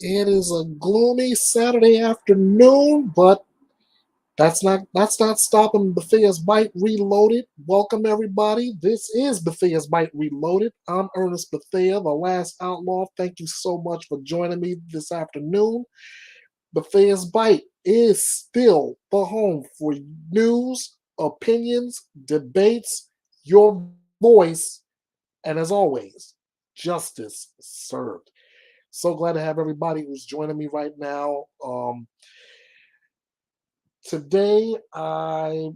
It is a gloomy Saturday afternoon, but that's not stopping Bethea's Byte Reloaded. Welcome everybody. This is Bethea's Byte Reloaded. I'm Ernest Bethea, the Last Outlaw. Thank you so much for joining me this afternoon. Bethea's Byte is still the home for news, opinions, debates, your voice, and as always, justice served. So glad to have everybody who's joining me right now. Today, I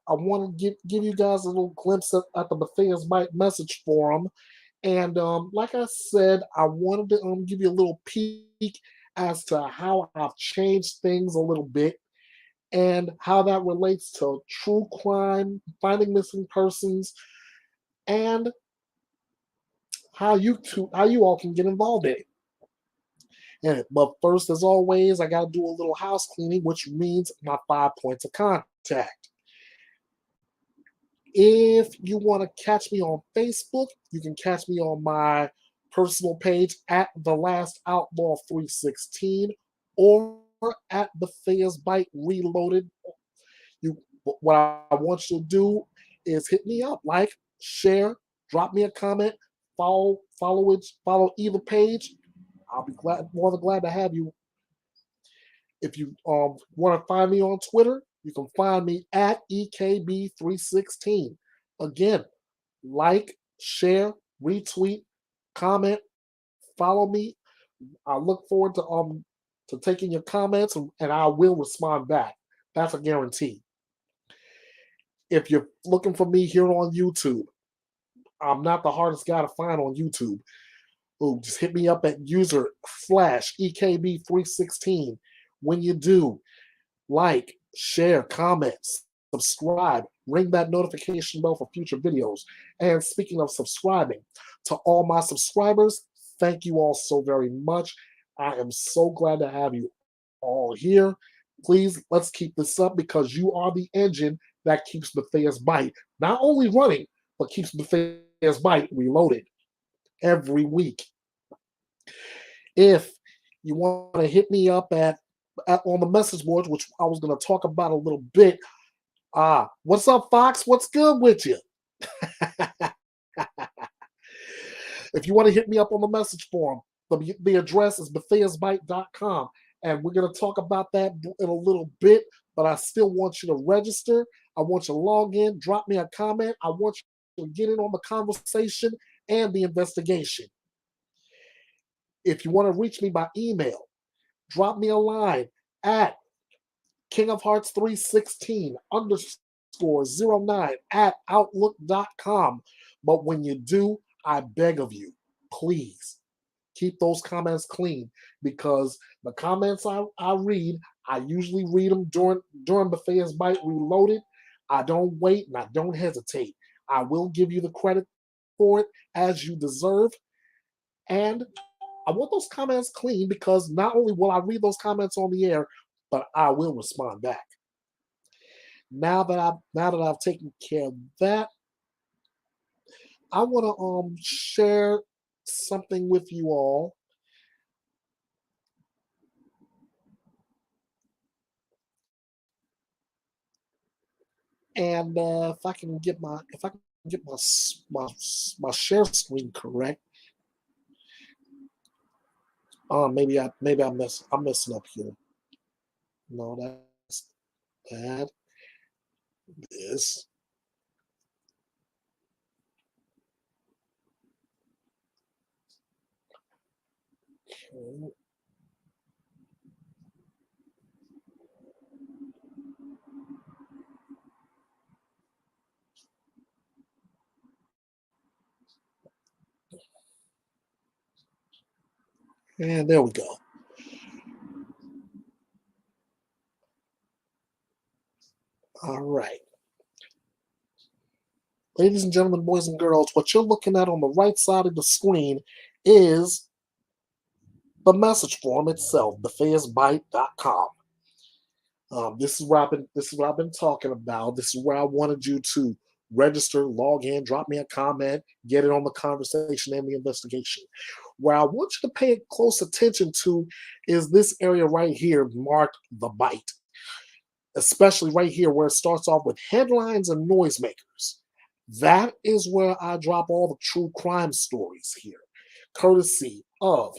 want to give you guys a little glimpse at the Bethea's Byte message forum, and like I said, I wanted to give you a little peek as to how I've changed things a little bit and how that relates to true crime, finding missing persons, and how you all can get involved in it. But first, as always, I got to do a little house cleaning, which means my 5 points of contact. If you want to catch me on Facebook, you can catch me on my personal page at The Last Outlaw 316 or at Bethea's Byte Reloaded. What I want you to do is hit me up, like, share, drop me a comment, follow either page. I'll be more than glad to have you. If you want to find me on Twitter, you can find me at EKB316. Again, like, share, retweet, comment, follow me. I look forward to taking your comments and I will respond back. That's a guarantee. If you're looking for me here on YouTube, I'm not the hardest guy to find on YouTube. Just hit me up at user slash EKB316. When you do, like, share, comment, subscribe, ring that notification bell for future videos. And speaking of subscribing, to all my subscribers, thank you all so very much. I am so glad to have you all here. Please, let's keep this up because you are the engine that keeps Bethea's Byte not only running, but keeps Bethea's Byte reloaded every week. If you want to hit me up on the message boards, which I was going to talk about a little bit. What's up, Fox? What's good with you? If you want to hit me up on the message forum, the address is betheasbyte.com, and we're going to talk about that in a little bit, but I still want you to register. I want you to log in, drop me a comment. I want you to get in on the conversation and the investigation. If you want to reach me by email, drop me a line at kingofhearts316_09 at outlook.com. But when you do, I beg of you, please keep those comments clean because the comments I read, I usually read them during Bethea's Byte Reloaded. I don't wait and I don't hesitate. I will give you the credit for it as you deserve. And I want those comments clean because not only will I read those comments on the air, but I will respond back. Now that I've taken care of that, I want to share something with you all. And if I can get my share screen correct. Maybe I'm messing up here. No, that's bad. This. Okay. And there we go. All right. Ladies and gentlemen, boys and girls, what you're looking at on the right side of the screen is the message form itself, betheasbyte.com. This is what I've been talking about. This is where I wanted you to register, log in, drop me a comment, get it on the conversation and the investigation. Where I want you to pay close attention to is this area right here marked the Byte, especially right here where it starts off with headlines and noisemakers. That is where I drop all the true crime stories here, courtesy of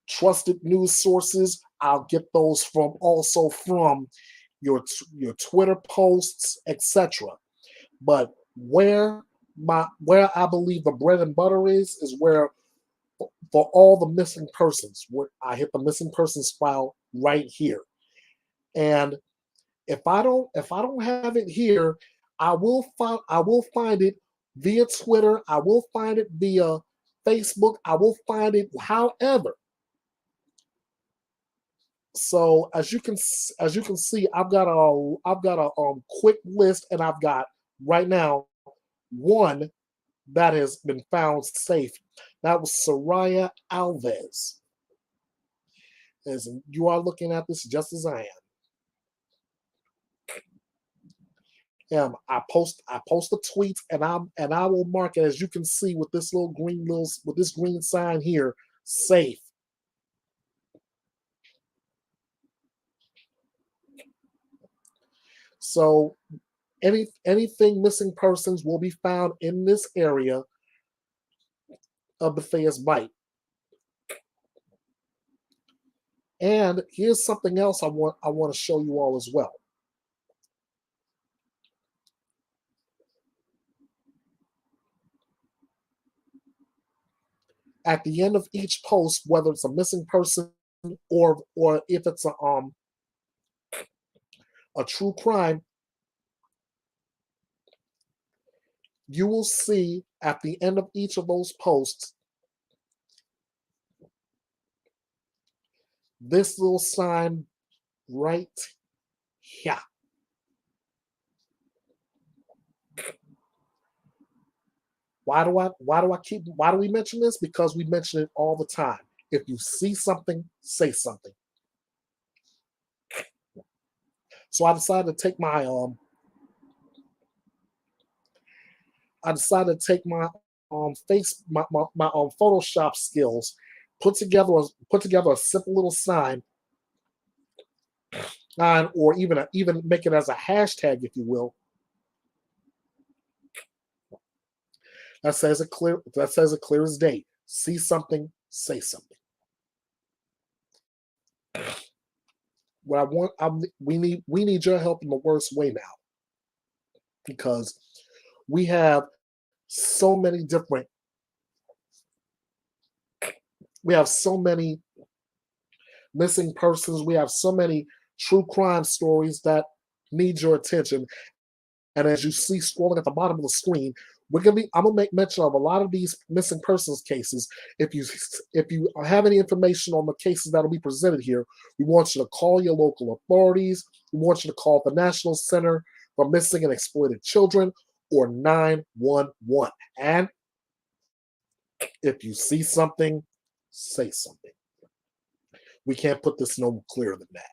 trusted news sources. I'll get those from also from your Twitter posts, etc. But where I believe the bread and butter is where for all the missing persons, where I hit the missing persons file right here. And if I don't have it here, I will find it via Twitter. I will find it via Facebook. I will find it however. So as you can see, I've got a quick list, and I've got right now one that has been found safe. That was Soraya Alves. As you are looking at this just as I am. I post the tweets, and I will mark it, as you can see, with this green sign here, safe. So anything missing persons will be found in this area of Bethea's Byte. And here's something else I want to show you all as well. At the end of each post, whether it's a missing person or if it's a true crime, you will see at the end of each of those posts this little sign right here. Why do we mention this? Because we mention it all the time. If you see something, say something. So I decided to take my Photoshop skills, put together a simple little sign, or even make it as a hashtag, if you will. That says it clear as day. See something, say something. We need your help in the worst way now, because we have so many missing persons. We have so many true crime stories that need your attention. And as you see scrolling at the bottom of the screen, I'm gonna make mention of a lot of these missing persons cases. If you have any information on the cases that will be presented here, we want you to call your local authorities. We want you to call the National Center for Missing and Exploited Children, or 911. And if you see something, say something. We can't put this no clearer than that.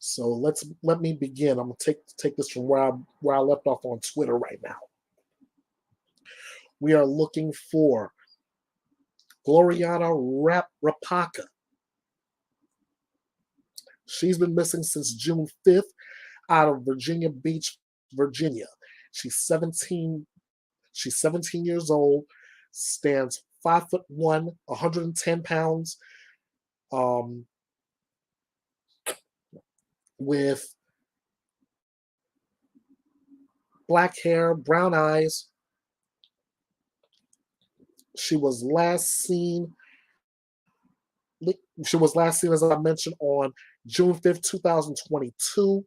So let me begin. I'm gonna take this from where I left off on Twitter right now. We are looking for Gloriana Rapaka. She's been missing since June 5th out of Virginia Beach, Virginia. She's 17 years old, stands 5'1", 110 pounds, with black hair, brown eyes. She was last seen, as I mentioned, on June 5th, 2022.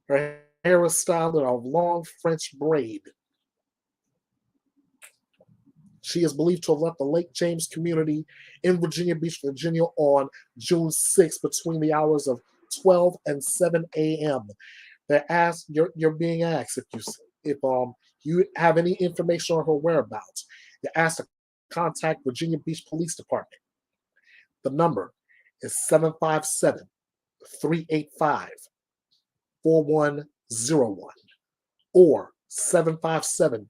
Her hair is styled in a long French braid. She is believed to have left the Lake James community in Virginia Beach, Virginia on June 6th between the hours of 12 and 7 a.m. You're being asked if you have any information on her whereabouts. You're asked to contact Virginia Beach Police Department. The number is 757-385-4101 or 757-385-4101.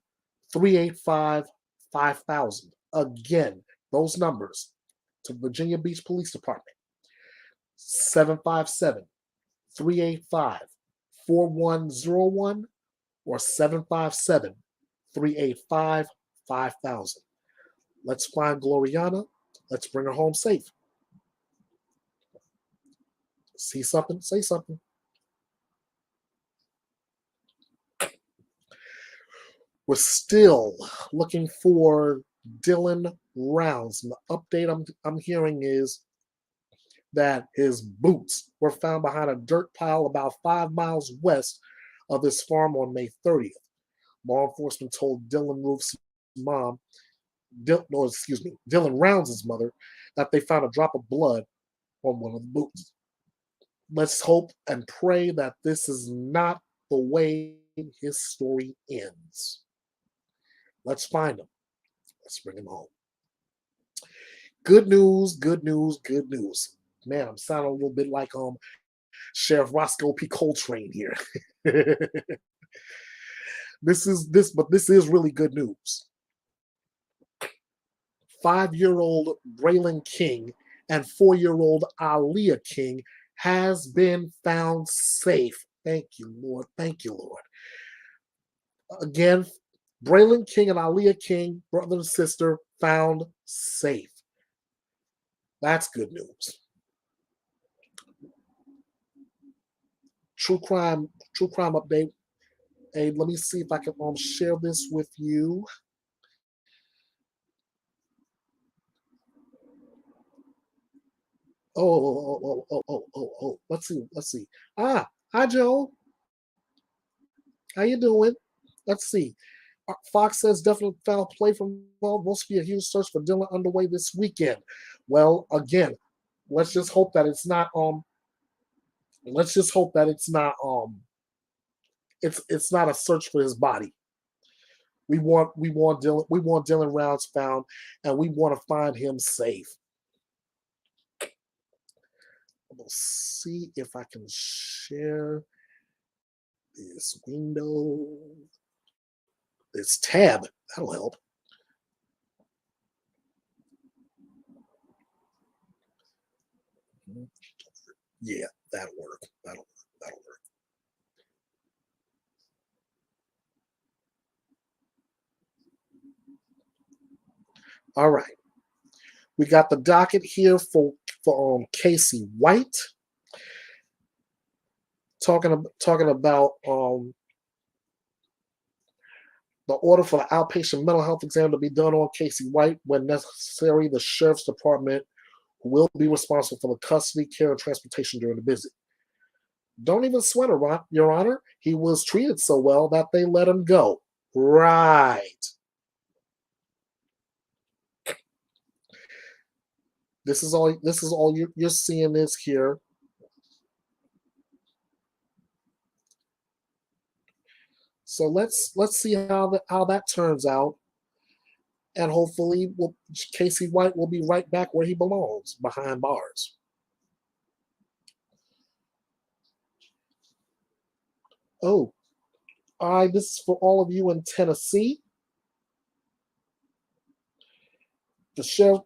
385 5000. Again, those numbers to Virginia Beach Police Department: 757 385 4101 or 757 385 5000. Let's find Gloriana. Let's bring her home safe. See something? Say something. We're still looking for Dylan Rounds. And the update I'm hearing is that his boots were found behind a dirt pile about 5 miles west of his farm on May 30th. Law enforcement told Dylan Roof's mom, Dylan Rounds' mother, that they found a drop of blood on one of the boots. Let's hope and pray that this is not the way his story ends. Let's find him. Let's bring him home. Good news, good news, good news. Man, I'm sounding a little bit like Sheriff Roscoe P. Coltrane here. This is really good news. 5-year-old Braylon King and 4-year-old Aaliyah King has been found safe. Thank you, Lord. Thank you, Lord. Again, Braylon King and Aaliyah King, brother and sister, found safe. That's good news. True crime update. Hey, let me see if I can share this with you. Oh. Let's see. Hi Joe. How you doing? Let's see. Fox says definitely foul play from must be a huge search for Dylan underway this weekend. Well, again, let's just hope that it's not it's not a search for his body. We want Dylan Rounds found, and we want to find him safe. We'll see if I can share this window. This tab. That'll help. Yeah, that'll work. That'll work. All right. We got the docket here for Casey White. Talking about the order for the outpatient mental health exam to be done on Casey White when necessary. The Sheriff's Department will be responsible for the custody, care, and transportation during the visit. Don't even sweat it, Your Honor. He was treated so well that they let him go. Right. This is all you're seeing this here. So let's see how that turns out, and hopefully, Casey White will be right back where he belongs, behind bars. Oh, all right. This is for all of you in Tennessee. The sheriff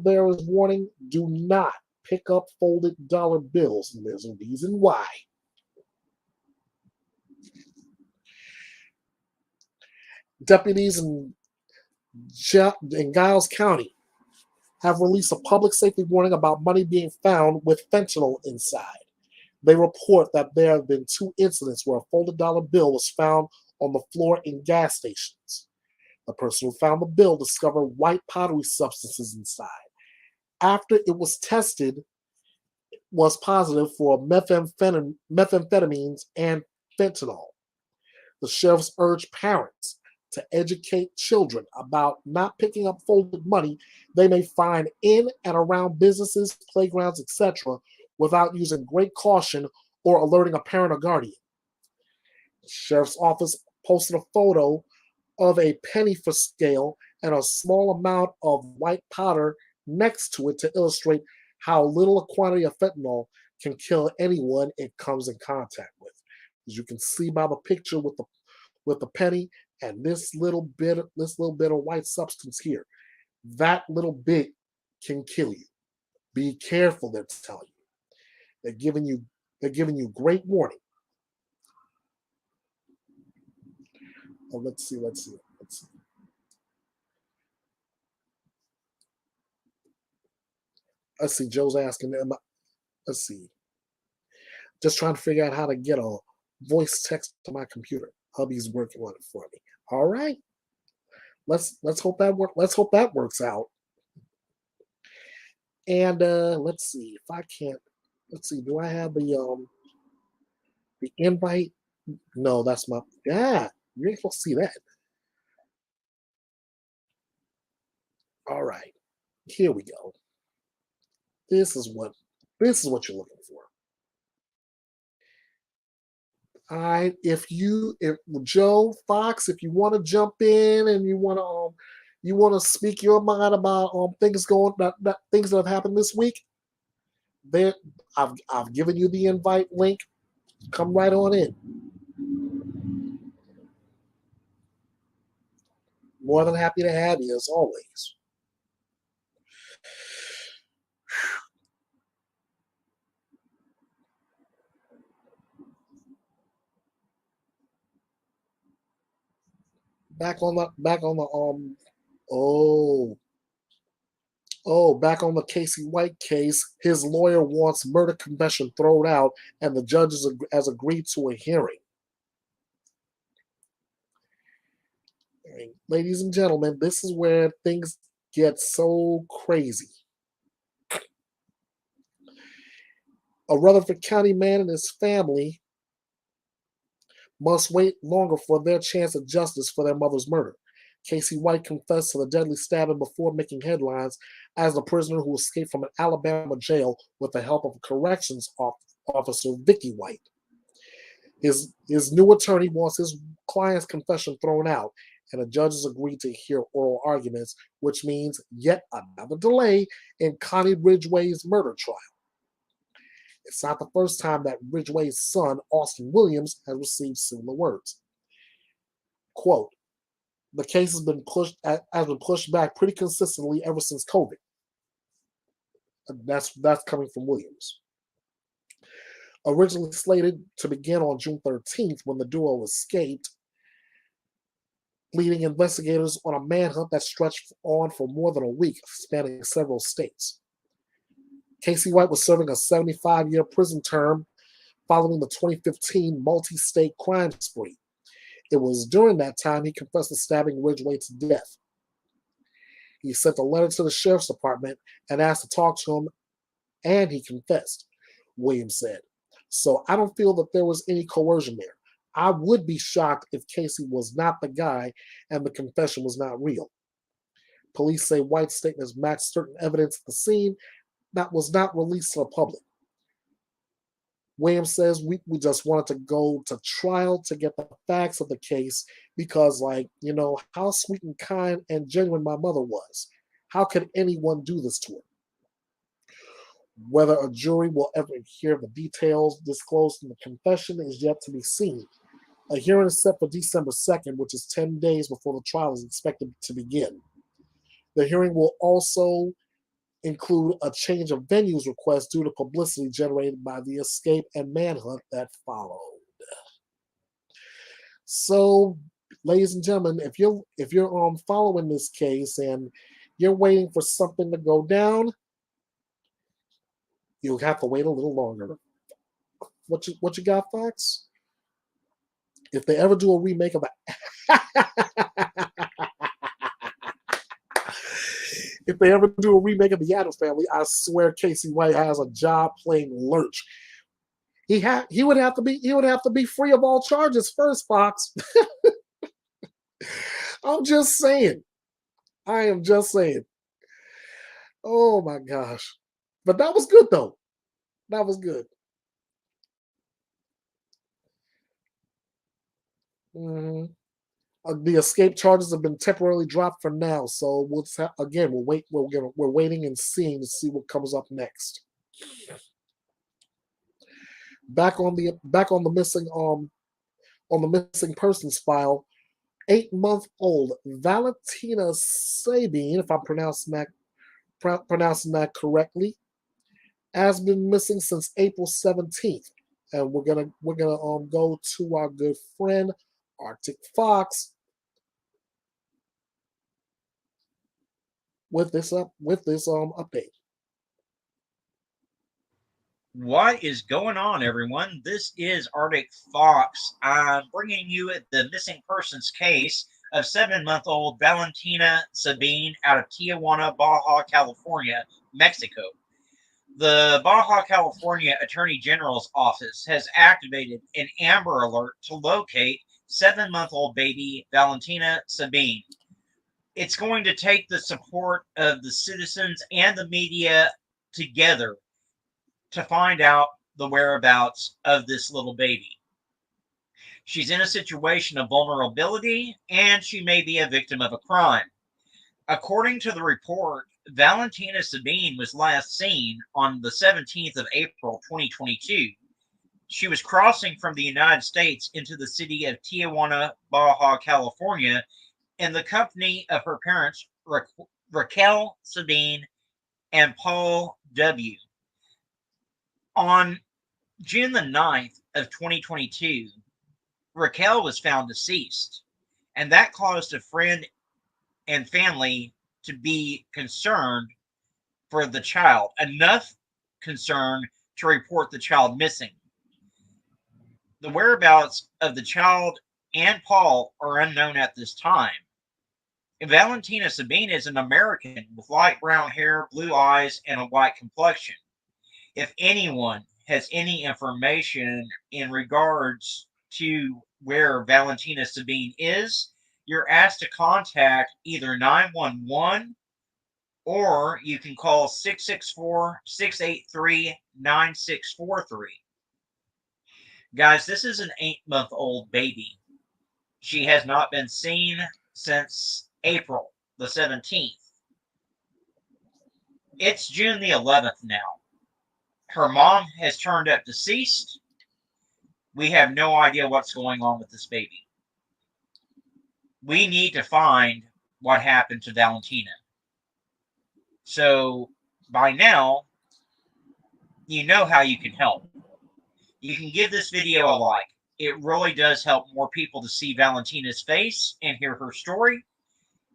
there is warning: do not pick up folded dollar bills, and there's a reason why. Deputies in Giles County have released a public safety warning about money being found with fentanyl inside. They report that there have been 2 incidents where a folded dollar bill was found on the floor in gas stations. The person who found the bill discovered white powdery substances inside. After it was tested, it was positive for methamphetamines and fentanyl. The sheriffs urge parents to educate children about not picking up folded money they may find in and around businesses, playgrounds, etc., without using great caution or alerting a parent or guardian. The sheriff's office posted a photo of a penny for scale and a small amount of white powder next to it to illustrate how little a quantity of fentanyl can kill anyone it comes in contact with. As you can see by the picture with the penny And this little bit of white substance here, that little bit can kill you. Be careful, they're telling you. They're giving you great warning. Oh, let's see. Let's see. Joe's asking them. Let's see. Just trying to figure out how to get a voice text to my computer. Hubby's working on it for me. All right. Let's hope that works out. And let's see if I can't. Let's see. Do I have the invite? No, that's my. Yeah, you ain't supposed to see that. All right. Here we go. This is what you're looking for. All right. If Joe Fox, if you want to jump in and you want to speak your mind about things that have happened this week, there I've given you the invite link. Come right on in. More than happy to have you as always. Back on the oh back on the Casey White case, his lawyer wants murder confession thrown out, and the judge has agreed to a hearing. Ladies and gentlemen, this is where things get so crazy. A Rutherford County man and his family must wait longer for their chance at justice for their mother's murder. Casey White confessed to the deadly stabbing before making headlines as the prisoner who escaped from an Alabama jail with the help of corrections officer Vicky White. His new attorney wants his client's confession thrown out, and the judges agreed to hear oral arguments, which means yet another delay in Connie Ridgway's murder trial. It's not the first time that Ridgway's son, Austin Williams, has received similar words. Quote, the case has been pushed back pretty consistently ever since COVID. That's coming from Williams. Originally slated to begin on June 13th when the duo escaped, leading investigators on a manhunt that stretched on for more than a week, spanning several states. Casey White was serving a 75-year prison term following the 2015 multi-state crime spree. It was during that time he confessed to stabbing Ridgway to death. He sent a letter to the sheriff's department and asked to talk to him, and he confessed, Williams said. So I don't feel that there was any coercion there. I would be shocked if Casey was not the guy and the confession was not real. Police say White's statements matched certain evidence at the scene that was not released to the public. Williams says we just wanted to go to trial to get the facts of the case because, how sweet and kind and genuine my mother was. How could anyone do this to her? Whether a jury will ever hear the details disclosed in the confession is yet to be seen. A hearing is set for December 2nd, which is 10 days before the trial is expected to begin. The hearing will also include a change of venues request due to publicity generated by the escape and manhunt that followed. So, ladies and gentlemen, if you're following this case and you're waiting for something to go down, you'll have to wait a little longer. What you got, Fox? If they ever do a remake of If they ever do a remake of The Addams Family, I swear Casey White has a job playing Lurch. He would have to be free of all charges first, Fox. I'm just saying. I am just saying. Oh my gosh. But that was good though. That was good. Mm-hmm. The escape charges have been temporarily dropped for now, so we'll wait. We're waiting and seeing to see what comes up next. Back on the missing persons file, 8-month-old Valentina Sabine, if I'm pronouncing that correctly, has been missing since April 17th. And we're gonna go to our good friend Arctic Fox with this update. What is going on, everyone? This is Arctic Fox. I'm bringing you the missing persons case of 7-month-old Valentina Sabine out of Tijuana, Baja California, Mexico. The Baja California Attorney General's office has activated an Amber Alert to locate 7-month-old baby Valentina Sabine. It's going to take the support of the citizens and the media together to find out the whereabouts of this little baby. She's in a situation of vulnerability and she may be a victim of a crime. According to the report, Valentina Sabine was last seen on the 17th of April 2022. She was crossing from the United States into the city of Tijuana, Baja California, in the company of her parents, Raquel Sabine and Paul W. On June the 9th of 2022, Raquel was found deceased, and that caused a friend and family to be concerned for the child, enough concern to report the child missing. The whereabouts of the child and Paul are unknown at this time. Valentina Sabine is an American with light brown hair, blue eyes, and a white complexion. If anyone has any information in regards to where Valentina Sabine is, you're asked to contact either 911 or you can call 664-683-9643. Guys, this is an 8-month-old baby. She has not been seen since April the 17th. It's June the 11th now. Her mom has turned up deceased. We have no idea what's going on with this baby. We need to find what happened to Valentina. So by now, you know how you can help. You can give this video a like. It really does help more people to see Valentina's face and hear her story.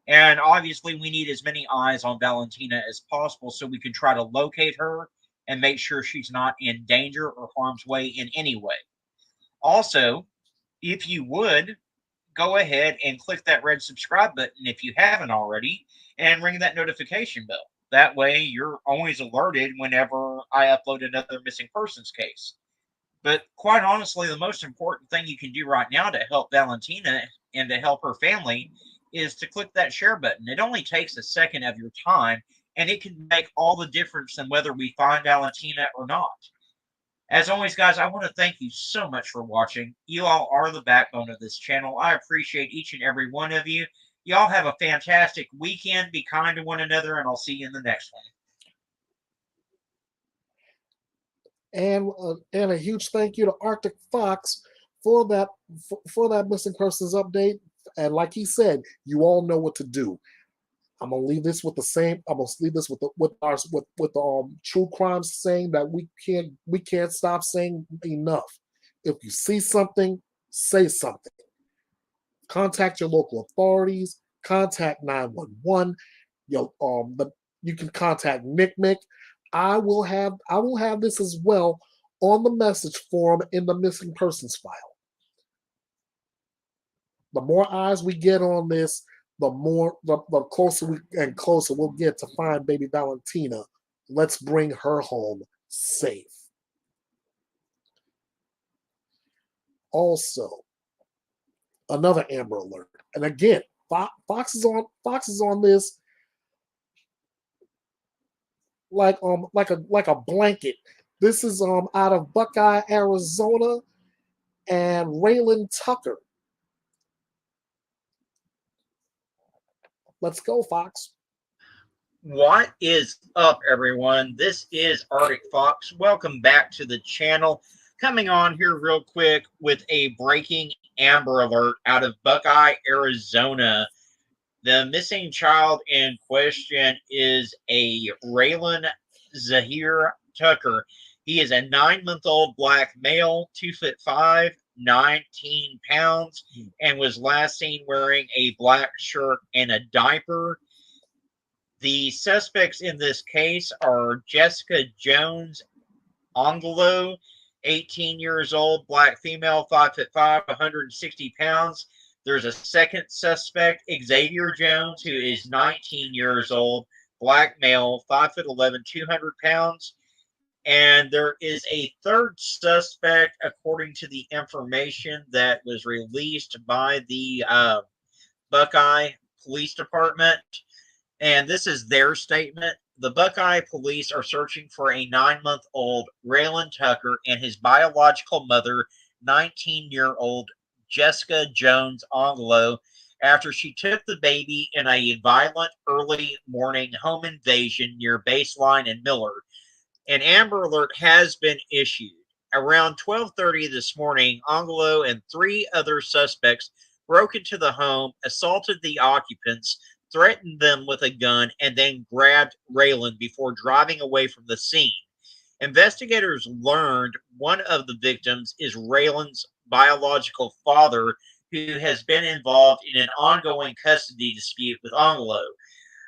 And obviously, we need as many eyes on Valentina as possible so we can try to locate her and make sure she's not in danger or harm's way in any way. Also, if you would, go ahead and click that red subscribe button if you haven't already and ring that notification bell. That way, you're always alerted whenever I upload another missing persons case. But quite honestly, the most important thing you can do right now to help Valentina and to help her family is to click that share button. It only takes a second of your time, and it can make all the difference in whether we find Valentina or not. As always, guys, I want to thank you so much for watching. You all are the backbone of this channel. I appreciate each and every one of you. Y'all have a fantastic weekend. Be kind to one another, and I'll see you in the next one. And a huge thank you to Arctic Fox for that missing persons update. And like he said, you all know what to do. I'm gonna leave this with the same. I'm gonna leave this with the true crime saying that we can't stop saying enough. If you see something, say something. Contact your local authorities. Contact 911. You can contact Nick. I will have this as well on the message form in the missing persons file. The more eyes we get on this, the closer we'll get to find baby Valentina. Let's bring her home safe. Also, another Amber Alert, and again, Fox is on this like a blanket. This is out of Buckeye, Arizona, and Raylan Tucker. Let's go, Fox. What is up, everyone? This is Arctic Fox. Welcome back to the channel. Coming on here real quick with a breaking Amber Alert out of Buckeye, Arizona. The missing child in question is a Raylan Zahir Tucker. He is a 9-month-old black male, 2'5", 19 pounds, and was last seen wearing a black shirt and a diaper. The suspects in this case are Jessica Jones Angelo, 18 years old, black female, 5'5", 160 pounds. There's a second suspect, Xavier Jones, who is 19 years old, black male, 5'11", 200 pounds. And there is a third suspect, according to the information that was released by the Buckeye Police Department. And this is their statement. The Buckeye police are searching for a 9-month-old Raylan Tucker and his biological mother, 19-year-old Jessica Jones Angelo, after she took the baby in a violent early morning home invasion near Baseline and Miller. An Amber Alert has been issued. Around 12:30 this morning, Angelo and 3 other suspects broke into the home, assaulted the occupants, threatened them with a gun, and then grabbed Raylan before driving away from the scene. Investigators learned one of the victims is Raylan's biological father, who has been involved in an ongoing custody dispute with Angelo.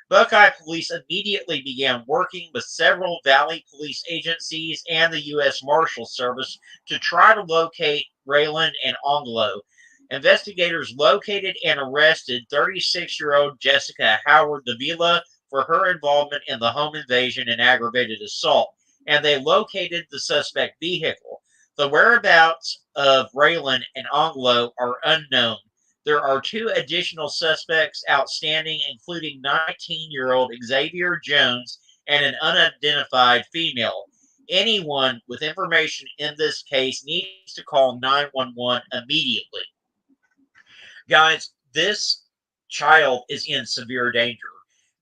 Buckeye police immediately began working with several Valley police agencies and the U.S. Marshal Service to try to locate Raylan and Angelo. Investigators located and arrested 36-year-old Jessica Howard Davila for her involvement in the home invasion and aggravated assault, and they located the suspect vehicle. The whereabouts of Raylan and Angelo are unknown. There are 2 additional suspects outstanding, including 19-year-old Xavier Jones and an unidentified female. Anyone with information in this case needs to call 911 immediately. Guys, this child is in severe danger.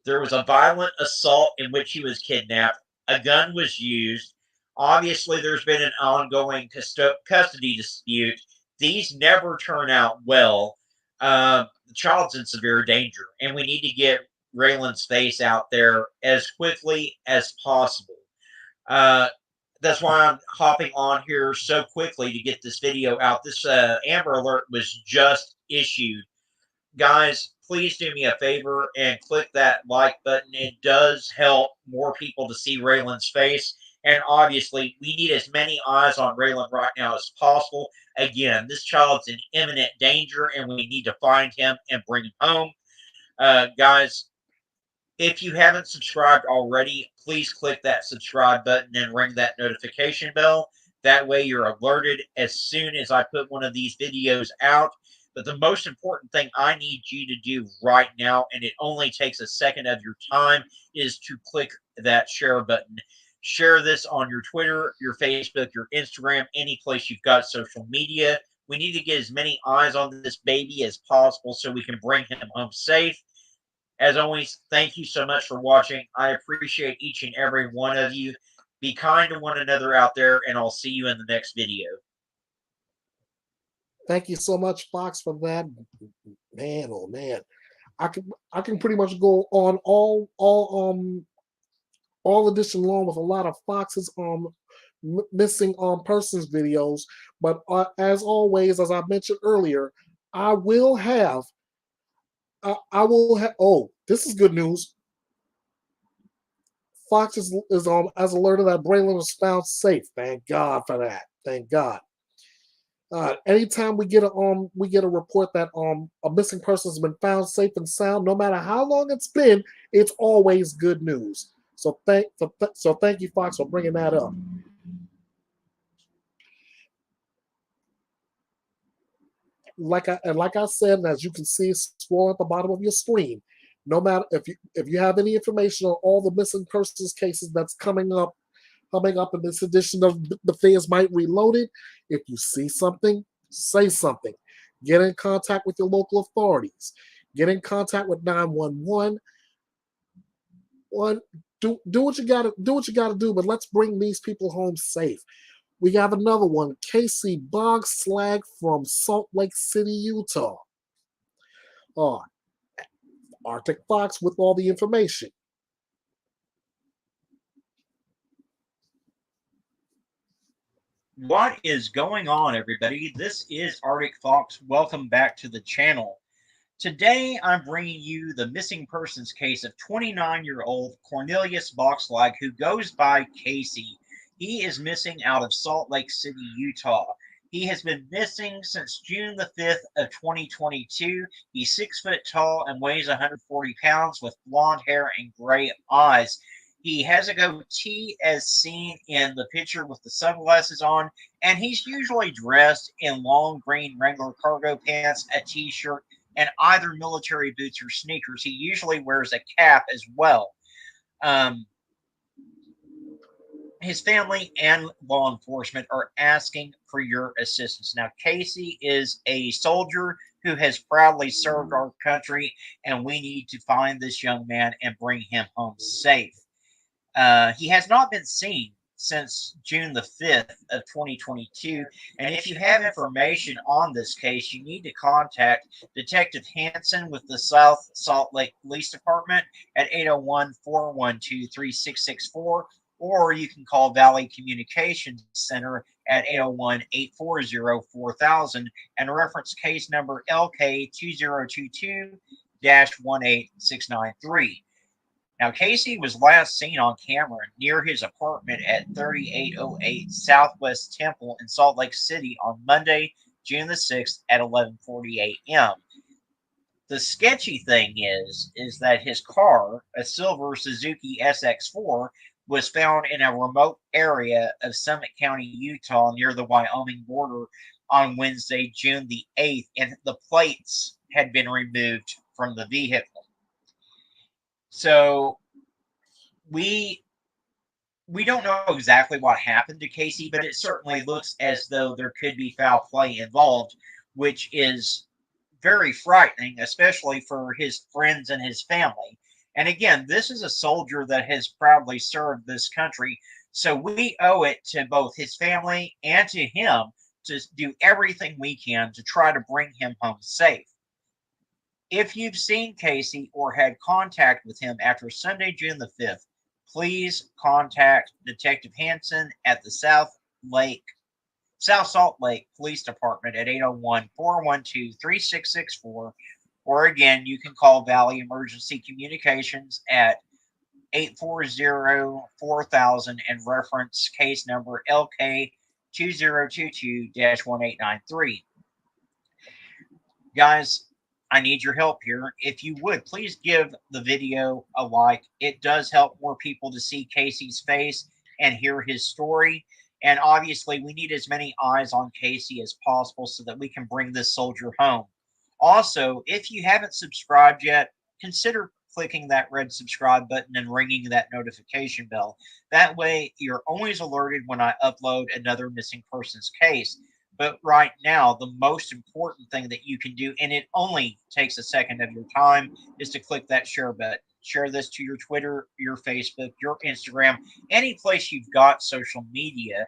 There was a violent assault in which he was kidnapped. A gun was used. Obviously, there's been an ongoing custody dispute. These never turn out well. The child's in severe danger, and we need to get Raylan's face out there as quickly as possible. Uh, that's why I'm hopping on here so quickly to get this video out. This Amber Alert was just issued. Guys, please do me a favor and click that like button. It does help more people to see Raylan's face. And obviously, we need as many eyes on Raylan right now as possible. Again, this child's in imminent danger, and we need to find him and bring him home. Guys, if you haven't subscribed already, please click that subscribe button and ring that notification bell. That way you're alerted as soon as I put one of these videos out. But the most important thing I need you to do right now, and it only takes a second of your time, is to click that share button. Share this on your Twitter, your Facebook, your Instagram, any place you've got social media. We need to get as many eyes on this baby as possible so we can bring him home safe. As always, thank you so much for watching. I appreciate each and every one of you. Be kind to one another out there, and I'll see you in the next video. Thank you so much, Fox, for that. Man, oh man, I can pretty much go on all edition long with a lot of Fox's missing persons videos. But as always, as I mentioned earlier, I will have. Oh, this is good news. Fox is as alerted that Braylon was found safe. Thank God for that. Thank God. Anytime we get a report that a missing person has been found safe and sound, no matter how long it's been, it's always good news. So thank you, Fox, for bringing that up. Like I said, and as you can see, scroll at the bottom of your screen. No matter if you have any information on all the missing persons cases that's coming up in this edition of Bethea's Byte Reloaded, if you see something, say something. Get in contact with your local authorities. Get in contact with 911. Do what you gotta do, but let's bring these people home safe. We got another one, Casey Bogslag from Salt Lake City, Utah. Uh, Arctic Fox with all the information. What is going on, everybody? This is Arctic Fox. Welcome back to the channel. Today, I'm bringing you the missing persons case of 29-year-old Cornelius Boxlag, who goes by Casey. He is missing out of Salt Lake City, Utah. He has been missing since June the 5th of 2022. He's 6 foot tall and weighs 140 pounds with blonde hair and gray eyes. He has a goatee as seen in the picture with the sunglasses on, and he's usually dressed in long green Wrangler cargo pants, a t-shirt, and either military boots or sneakers. He usually wears a cap as well. His family and law enforcement are asking for your assistance. Now, Casey is a soldier who has proudly served our country, and we need to find this young man and bring him home safe. He has not been seen since June the 5th of 2022. And if you have information on this case, you need to contact Detective Hanson with the South Salt Lake Police Department at 801-412-3664, or you can call Valley Communications Center at 801-840-4000 and reference case number LK2022-18693. Now, Casey was last seen on camera near his apartment at 3808 Southwest Temple in Salt Lake City on Monday, June the 6th at 11:40 a.m. The sketchy thing is that his car, a silver Suzuki SX4, was found in a remote area of Summit County, Utah, near the Wyoming border on Wednesday, June the 8th, and the plates had been removed from the vehicle. So we don't know exactly what happened to Casey, but it certainly looks as though there could be foul play involved, which is very frightening, especially for his friends and his family. And again, this is a soldier that has proudly served this country, so we owe it to both his family and to him to do everything we can to try to bring him home safe. If you've seen Casey or had contact with him after Sunday, June the 5th, please contact Detective Hanson at the South Salt Lake Police Department at 801-412-3664. Or again, you can call Valley Emergency Communications at 840-4000 and reference case number LK2022-1893. Guys, I need your help here. If you would, please give the video a like. It does help more people to see Casey's face and hear his story. And obviously, we need as many eyes on Casey as possible so that we can bring this soldier home. Also, if you haven't subscribed yet, consider clicking that red subscribe button and ringing that notification bell. That way, you're always alerted when I upload another missing persons case. But right now, the most important thing that you can do, and it only takes a second of your time, is to click that share button. Share this to your Twitter, your Facebook, your Instagram, any place you've got social media.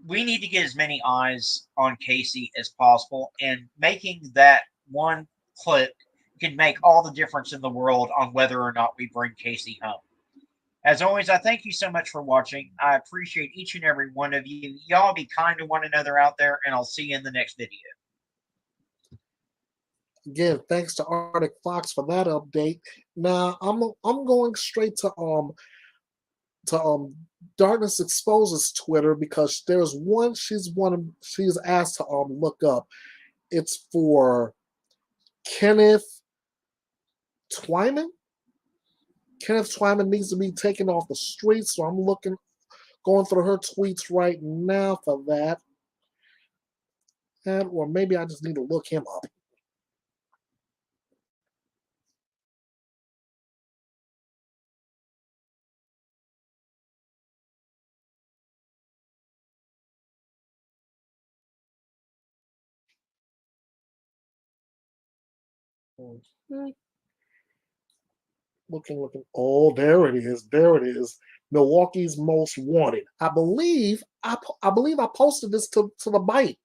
We need to get as many eyes on Casey as possible, and making that one click can make all the difference in the world on whether or not we bring Casey home. As always, I thank you so much for watching. I appreciate each and every one of you. Y'all be kind to one another out there, and I'll see you in the next video. Again, thanks to Arctic Fox for that update. Now I'm going straight to Darkness Exposes Twitter, because there's one she's asked to look up. It's for Kenneth Twyman. Kenneth Twyman needs to be taken off the streets, so I'm going through her tweets right now for that. Or maybe I just need to look him up. Looking. Oh, there it is. There it is. Milwaukee's Most Wanted. I believe I posted this to the Byte.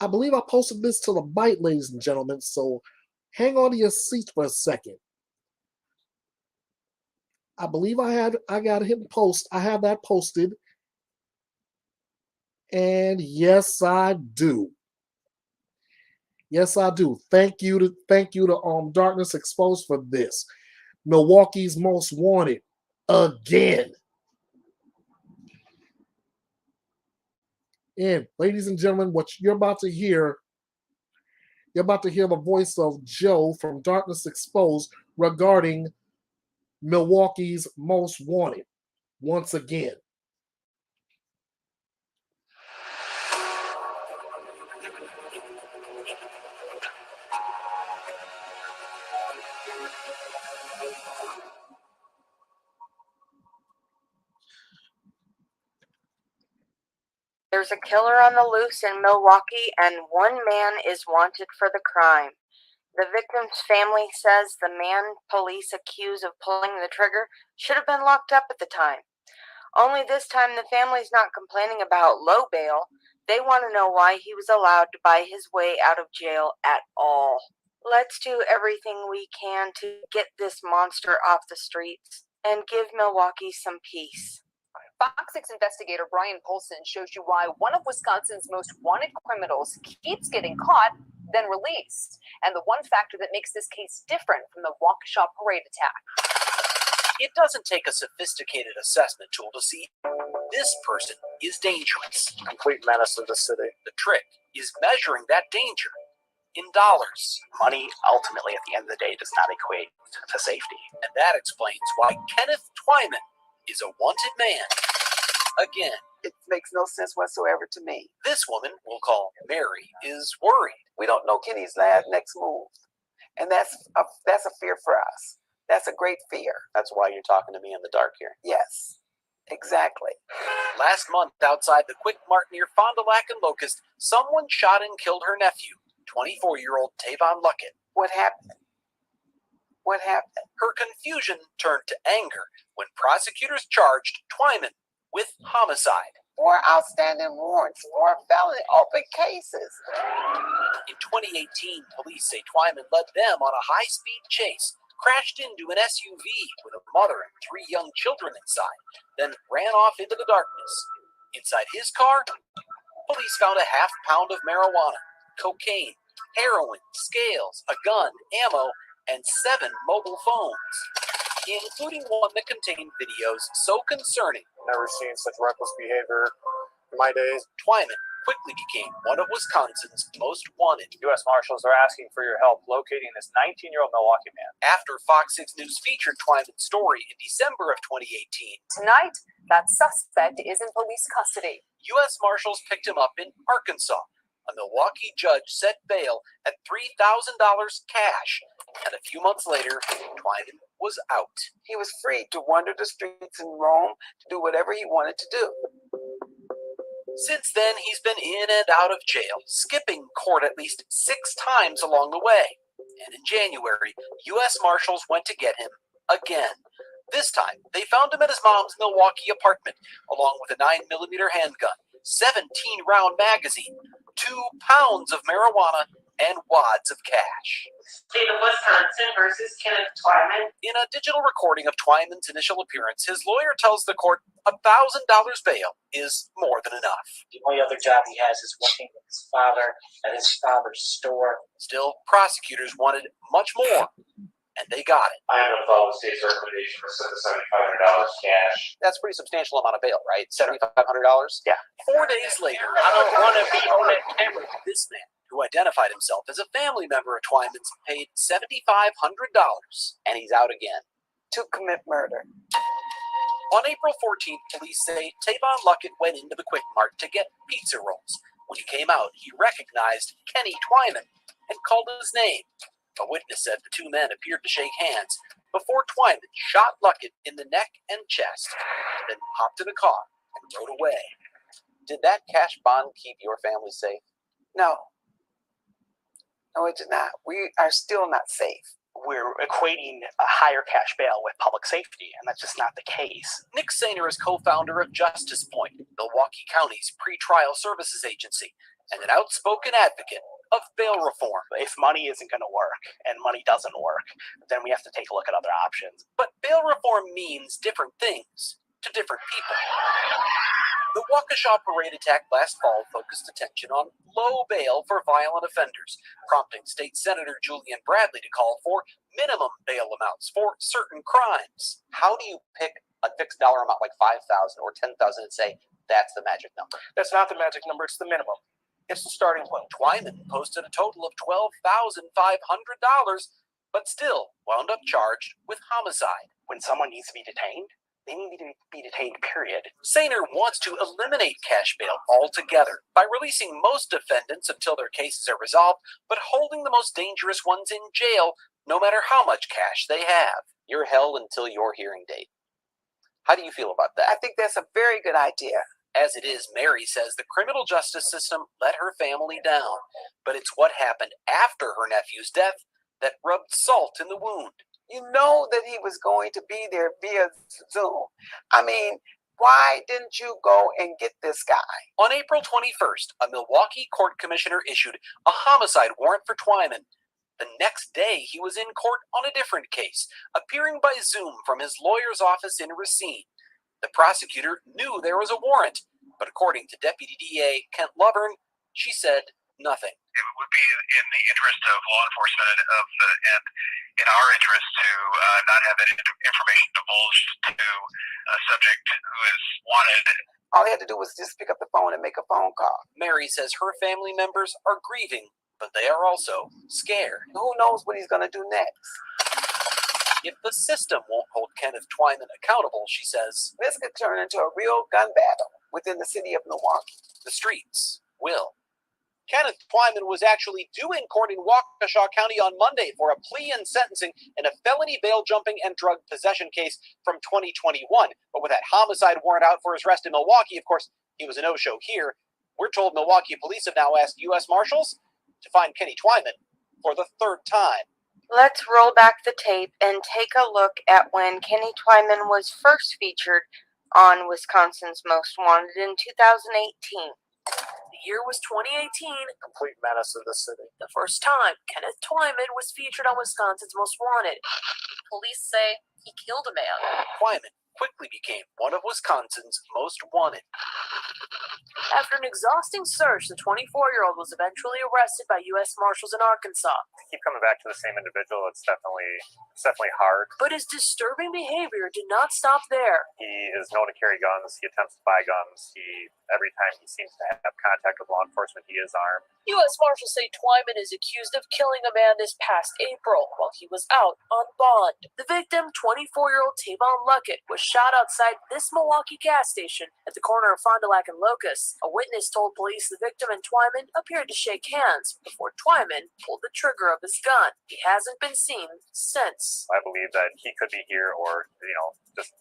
I believe I posted this to the Byte, ladies and gentlemen. So hang on to your seats for a second. I believe I got to hit post. I have that posted. And yes, I do. Yes, I do. Thank you to Darkness Exposed for this. Milwaukee's Most Wanted again. And ladies and gentlemen, what you're about to hear the voice of Joe from Darkness Exposed regarding Milwaukee's Most Wanted once again. There's a killer on the loose in Milwaukee, and one man is wanted for the crime. The victim's family says the man police accuse of pulling the trigger should have been locked up at the time. Only this time the family's not complaining about low bail. They want to know why he was allowed to buy his way out of jail at all. Let's do everything we can to get this monster off the streets and give Milwaukee some peace. Fox 6 investigator Brian Polson shows you why one of Wisconsin's most wanted criminals keeps getting caught, then released, and the one factor that makes this case different from the Waukesha parade attack. It doesn't take a sophisticated assessment tool to see this person is dangerous. Complete menace of the city. The trick is measuring that danger in dollars. Money, ultimately, at the end of the day, does not equate to safety. And that explains why Kenneth Twyman is a wanted man. Again. It makes no sense whatsoever to me. This woman, we'll call Mary, is worried. We don't know Kenny's next move. And that's a fear for us. That's a great fear. That's why you're talking to me in the dark here. Yes, exactly. Last month, outside the Quick Mart near Fond du Lac and Locust, someone shot and killed her nephew, 24-year-old Tavon Luckett. What happened? What happened? Her confusion turned to anger when prosecutors charged Twyman with homicide. 4 outstanding warrants, 4 felony open cases. In 2018, police say Twyman led them on a high-speed chase, crashed into an SUV with a mother and 3 young children inside, then ran off into the darkness. Inside his car, police found a half pound of marijuana, cocaine, heroin, scales, a gun, ammo, and 7 mobile phones, including one that contained videos so concerning. Never seen such reckless behavior in my days. Twyman quickly became one of Wisconsin's most wanted. U.S. Marshals are asking for your help locating this 19-year-old Milwaukee man. After Fox 6 News featured Twyman's story in December of 2018, Tonight, that suspect is in police custody. U.S. Marshals picked him up in Arkansas. A Milwaukee judge set bail at $3,000 cash, and a few months later, Twyman was out. He was free to wander the streets in Rome to do whatever he wanted to do. Since then, he's been in and out of jail, skipping court at least 6 times along the way. And in January, U.S. Marshals went to get him again. This time, they found him at his mom's Milwaukee apartment, along with a 9mm handgun, 17-round magazine, 2 pounds of marijuana, and wads of cash. State of Wisconsin versus Kenneth Twyman. In a digital recording of Twyman's initial appearance, his lawyer tells the court $1,000 bail is more than enough. The only other job he has is working with his father at his father's store. Still, prosecutors wanted much more, and they got it. I am going to follow the state's recommendation for $7,500 cash. That's a pretty substantial amount of bail, right? $7,500? Yeah. 4 days later, I don't want to be on that camera. this man, who identified himself as a family member of Twyman's, paid $7,500, and he's out again. To commit murder. On April 14th, police say Tavon Luckett went into the Quick Mart to get pizza rolls. When he came out, he recognized Kenny Twyman and called his name. A witness said the 2 men appeared to shake hands before Twyman shot Luckett in the neck and chest, then hopped in a car and rode away. Did that cash bond keep your family safe? No. No, it did not. We are still not safe. we're equating a higher cash bail with public safety, and that's just not the case. Nick Sainer is co-founder of Justice Point, Milwaukee County's pretrial services agency, and an outspoken advocate of bail reform. If money isn't going to work and money doesn't work, then we have to take a look at other options. But bail reform means different things to different people. The Waukesha parade attack last fall focused attention on low bail for violent offenders, prompting State Senator Julian Bradley to call for minimum bail amounts for certain crimes. How do you pick a fixed dollar amount like $5,000 or $10,000 and say that's the magic number? That's not the magic number, it's the minimum. It's the starting point. Twyman posted a total of $12,500, but still wound up charged with homicide. When someone needs to be detained, they need to be detained, period. Sainer wants to eliminate cash bail altogether by releasing most defendants until their cases are resolved, but holding the most dangerous ones in jail no matter how much cash they have. You're held until your hearing date. How do you feel about that? I think that's a very good idea. As it is, Mary says the criminal justice system let her family down, but it's what happened after her nephew's death that rubbed salt in the wound. You know that he was going to be there via Zoom. I mean, why didn't you go and get this guy? On April 21st, a Milwaukee court commissioner issued a homicide warrant for Twyman. The next day, he was in court on a different case, appearing by Zoom from his lawyer's office in Racine. The prosecutor knew there was a warrant, but according to Deputy DA Kent Lovern, she said nothing. It would be in the interest of law enforcement and in our interest to not have any information divulged to a subject who is wanted. All he had to do was just pick up the phone and make a phone call. Mary says her family members are grieving, but they are also scared. Who knows what he's going to do next? If the system won't hold Kenneth Twyman accountable, she says, this could turn into a real gun battle within the city of Milwaukee. The streets will. Kenneth Twyman was actually due in court in Waukesha County on Monday for a plea and sentencing in a felony bail jumping and drug possession case from 2021. But with that homicide warrant out for his arrest in Milwaukee, of course, he was a no-show here. We're told Milwaukee police have now asked U.S. Marshals to find Kenny Twyman for the third time. Let's roll back the tape and take a look at when Kenny Twyman was first featured on Wisconsin's Most Wanted in 2018. The year was 2018. Complete menace of the city. The first time Kenneth Twyman was featured on Wisconsin's Most Wanted. Police say he killed a man. Twyman quickly became one of Wisconsin's most wanted. After an exhausting search, the 24-year-old was eventually arrested by U.S. Marshals in Arkansas. To keep coming back to the same individual, it's definitely hard. But his disturbing behavior did not stop there. He is known to carry guns. He attempts to buy guns. Every time he seems to have contact with law enforcement, he is armed. U.S. Marshals say Twyman is accused of killing a man this past April while he was out on bond. The victim, 24-year-old Tavon Luckett, was shot outside this Milwaukee gas station at the corner of Fond du Lac and Locust. A witness told police the victim and Twyman appeared to shake hands before Twyman pulled the trigger of his gun. He hasn't been seen since. I believe that he could be here or, just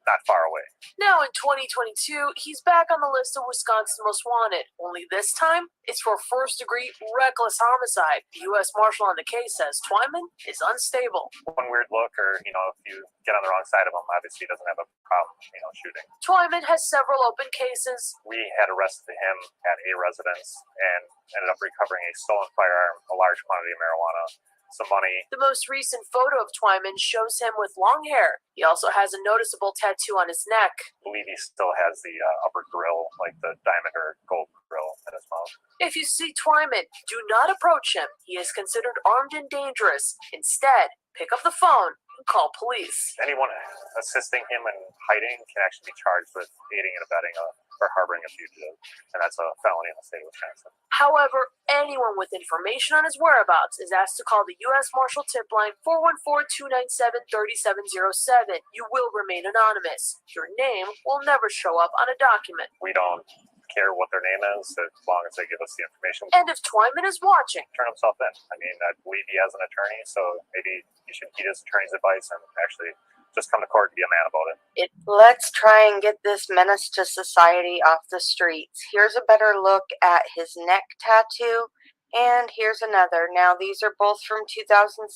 not far away. Now in 2022, he's back on the list of Wisconsin's Most Wanted. Only this time, it's for first-degree reckless homicide. The U.S. Marshal on the case says Twyman is unstable. One weird look or, if you get on the wrong side of him, obviously he doesn't have a problem, shooting. Twyman has several open cases. We had arrested him at a residence and ended up recovering a stolen firearm, a large quantity of marijuana, some money. The most recent photo of Twyman shows him with long hair. He also has a noticeable tattoo on his neck. I believe he still has the upper grill, like the diamond or gold grill in his mouth. If you see Twyman, do not approach him. He is considered armed and dangerous. Instead, pick up the phone and call police. Anyone assisting him in hiding can actually be charged with aiding and abetting or harboring a fugitive, and that's a felony in the state of Wisconsin. However, anyone with information on his whereabouts is asked to call the U.S. Marshal tip line 414-297-3707. You will remain anonymous. Your name will never show up on a document. We don't care what their name is as long as they give us the information. And if Twyman is watching, turn himself in. I believe he has an attorney, so maybe he should heed his attorney's advice and actually just come to court and be a man about it. Let's try and get this menace to society off the streets. Here's a better look at his neck tattoo, and here's another. Now, these are both from 2016.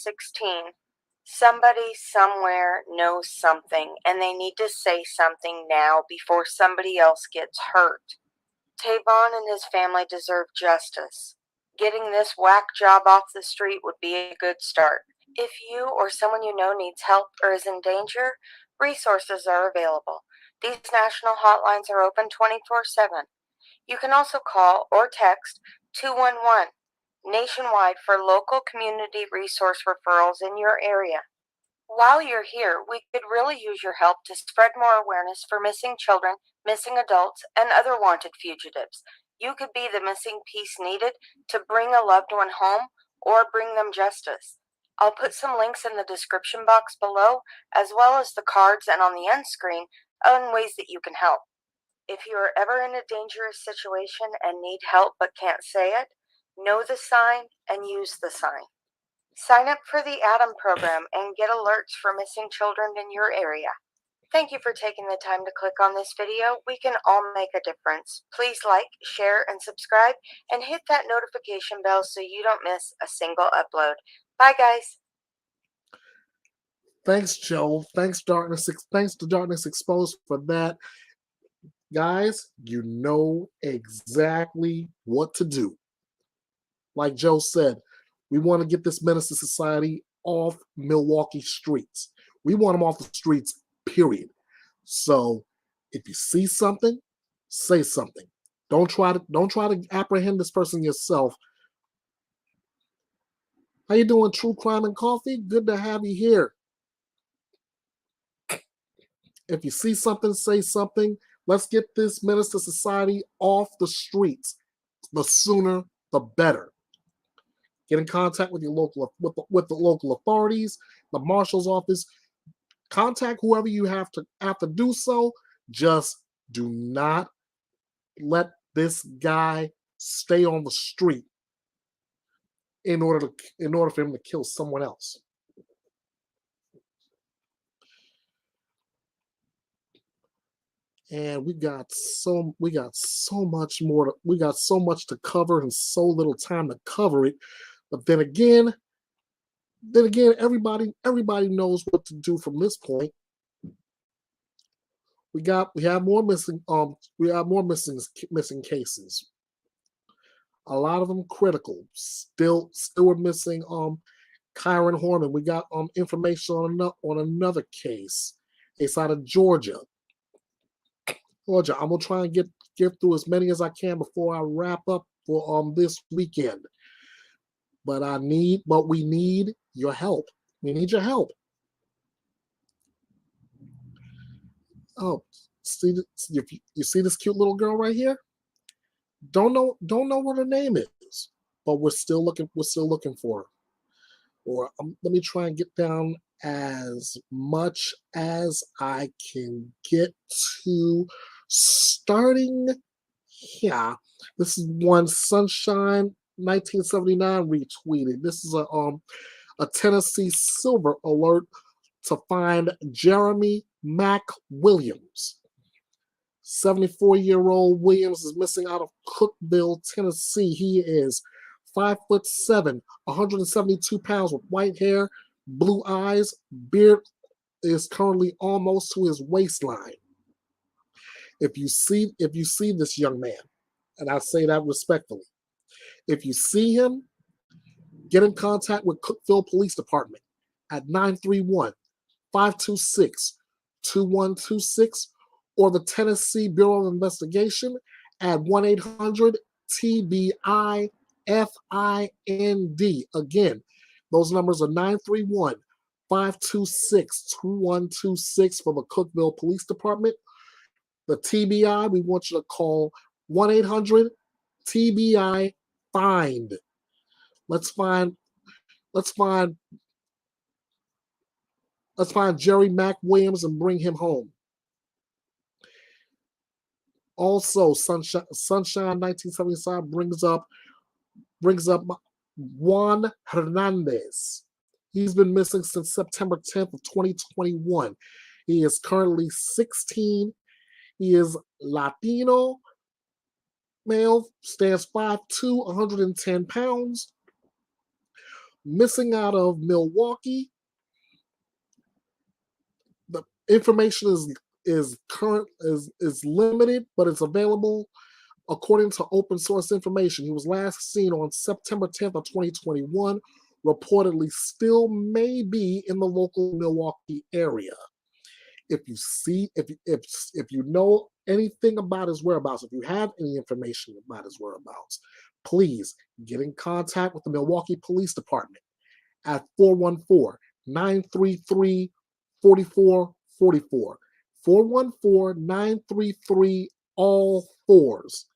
Somebody somewhere knows something, and they need to say something now before somebody else gets hurt. Tavon and his family deserve justice. Getting this whack job off the street would be a good start. If you or someone you know needs help or is in danger, resources are available. These national hotlines are open 24/7. You can also call or text 211 nationwide for local community resource referrals in your area. While you're here, we could really use your help to spread more awareness for missing children, missing adults, and other wanted fugitives. You could be the missing piece needed to bring a loved one home or bring them justice. I'll put some links in the description box below, as well as the cards and on the end screen on ways that you can help. If you are ever in a dangerous situation and need help but can't say it, know the sign and use the sign. Sign up for the Adam program and get alerts for missing children in your area. Thank you for taking the time to click on this video. We can all make a difference. Please like, share, and subscribe, and hit that notification bell so you don't miss a single upload. Bye, guys. Thanks, Joe. Thanks to Darkness Exposed for that. Guys, you know exactly what to do. Like Joe said, we want to get this menace to society off Milwaukee streets. We want them off the streets, period. So if you see something, say something. Don't try to apprehend this person yourself. How you doing, True Crime and Coffee? Good to have you here. If you see something, say something. Let's get this menace to society off the streets. The sooner, the better. Get in contact with your local with the local authorities, the marshal's office. Contact whoever you have to do so. Just do not let this guy stay on the street in order for him to kill someone else. And we got so much to cover and so little time to cover it. But then again, everybody knows what to do from this point. We have more missing cases. A lot of them critical. Still we're missing Kyron Horman. We got information on another case. It's out of Georgia. I'm gonna try and get through as many as I can before I wrap up for this weekend. But we need your help. We need your help. Oh, you see this cute little girl right here? Don't know what her name is, but we're still looking for her. Or let me try and get down as much as I can get to. Starting here, this is one Sunshine 1979 retweeted. This is a Tennessee Silver alert to find Jeremy Mack Williams. 74-year-old Williams is missing out of Cookeville, Tennessee. He is 5'7", 172 pounds with white hair, blue eyes. Beard is currently almost to his waistline. If you see this young man, and I say that respectfully, if you see him, get in contact with Cookeville Police Department at 931-526-2126 or the Tennessee Bureau of Investigation at 1-800-TBI-FIND. Again, those numbers are 931-526-2126 for the Cookeville Police Department. The TBI, we want you to call 1-800-TBI-FIND. Let's find Jerry Mack Williams and bring him home. Also, Sunshine 1975 brings up Juan Hernandez. He's been missing since September 10th of 2021. He is currently 16. He is Latino, male, stands 5'2", 110 pounds. Missing out of Milwaukee. information is limited, but it's available according to open source information. He was last seen on September 10th of 2021, reportedly still may be in the local Milwaukee area. If you know anything about his whereabouts, if you have any information about his whereabouts, please get in contact with the Milwaukee Police Department at 414-933-4444. 414-933 all fours.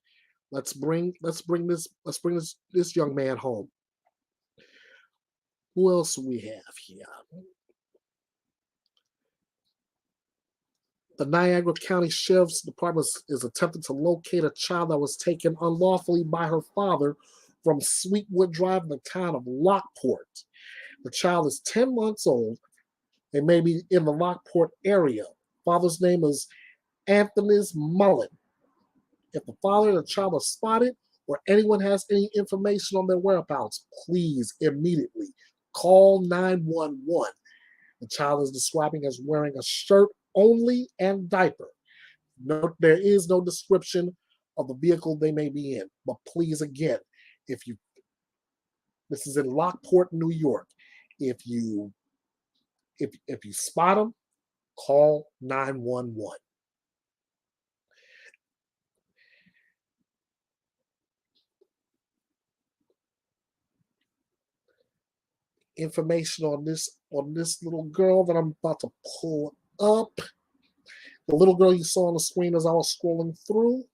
Let's bring this young man home. Who else do we have here? The Niagara County Sheriff's Department is attempting to locate a child that was taken unlawfully by her father from Sweetwood Drive in the town of Lockport. The child is 10 months old and may be in the Lockport area. Father's name is Anthony Mullen. If the father and the child are spotted or anyone has any information on their whereabouts, please immediately call 911. The child is describing as wearing a shirt only and diaper. No, there is no description of the vehicle they may be in. But please, again, this is in Lockport, New York. If you spot them, call 911. Information on this little girl that I'm about to pull up. The little girl you saw on the screen as I was scrolling through.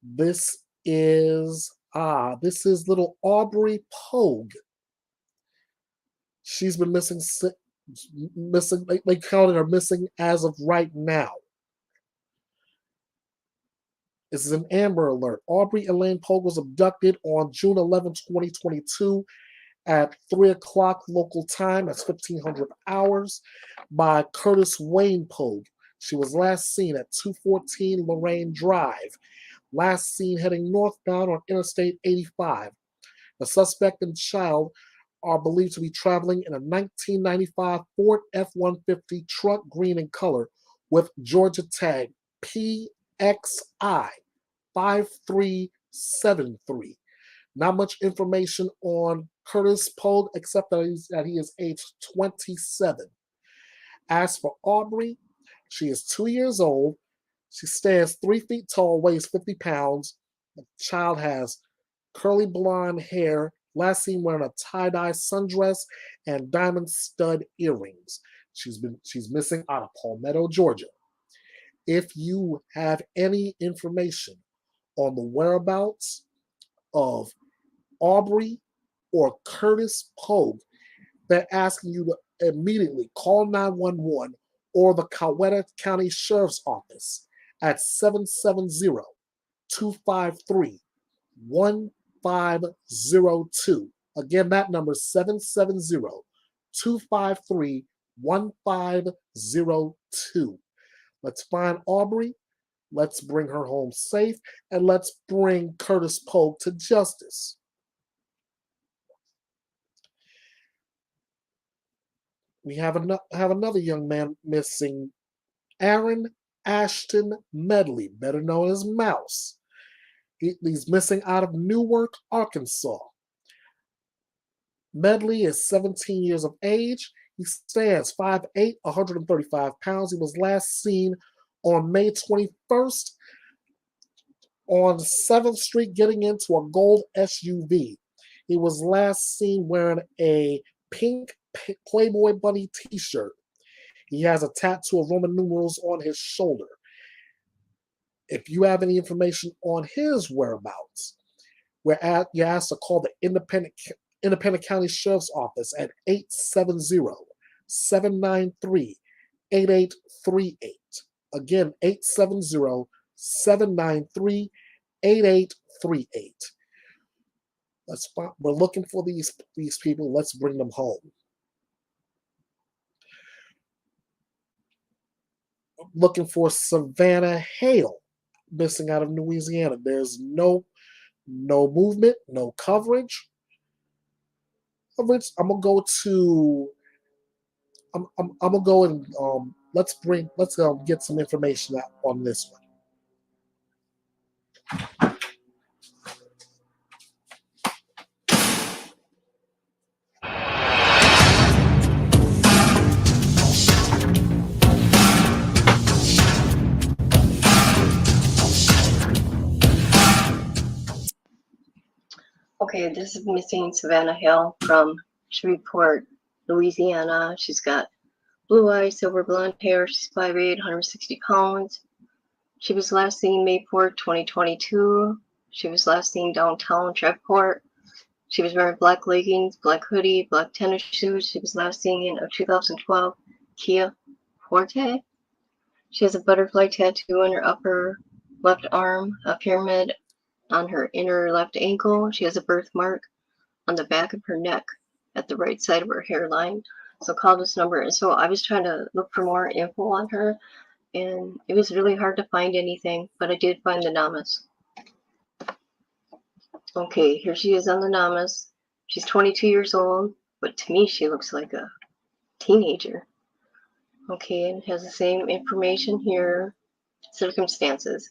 This is little Aubrey Pogue. She's been missing. They counted her missing as of right now. This is an Amber Alert. Aubrey Elaine Pogue was abducted on June 11, 2022 at 3 o'clock local time, that's 1500 hours, by Curtis Wayne Pogue. She was last seen at 214 Lorraine Drive, last seen heading northbound on Interstate 85. The suspect and child are believed to be traveling in a 1995 Ford F-150 truck, green in color, with Georgia tag PXI 5373. Not much information on Curtis Pogue except that he is age 27. As for Aubrey, she is 2 years old. She stands 3 feet tall, weighs 50 pounds. The child has curly blonde hair, last seen wearing a tie-dye sundress and diamond stud earrings. She's missing out of Palmetto, Georgia. If you have any information on the whereabouts of Aubrey or Curtis Pogue, they're asking you to immediately call 911 or the Coweta County Sheriff's Office at 770-253-1502. Again, that number is 770-253-1502. Let's find Aubrey, let's bring her home safe, and let's bring Curtis Pogue to justice. We have another young man missing, Aaron Ashton Medley, better known as Mouse. He's missing out of Newark, Arkansas. Medley is 17 years of age. He stands 5'8", 135 pounds. He was last seen on May 21st on 7th Street getting into a gold SUV. He was last seen wearing a pink Playboy Bunny t-shirt. He has a tattoo of Roman numerals on his shoulder. If you have any information on his whereabouts, you're asked to call the Independent County Sheriff's Office at 870-793-8838. Again, 870-793-8838. We're looking for these people. Let's bring them home. Looking for Savannah Hale, missing out of Louisiana. There's no movement, no coverage. I'm gonna go to I'm gonna go and let's get some information out on this one. Okay, this is missing Savannah Hill from Shreveport, Louisiana. She's got blue eyes, silver blonde hair. She's 5'8", 160 pounds. She was last seen May 4th, 2022. She was last seen downtown Shreveport. She was wearing black leggings, black hoodie, black tennis shoes. She was last seen in a 2012 Kia Forte. She has a butterfly tattoo on her upper left arm, a pyramid on her inner left ankle. She has a birthmark on the back of her neck at the right side of her hairline. So call this number. And so I was trying to look for more info on her, and it was really hard to find anything, but I did find the Namas. Okay, here she is on the Namas. She's 22 years old, but to me she looks like a teenager. Okay, and has the same information here. Circumstances.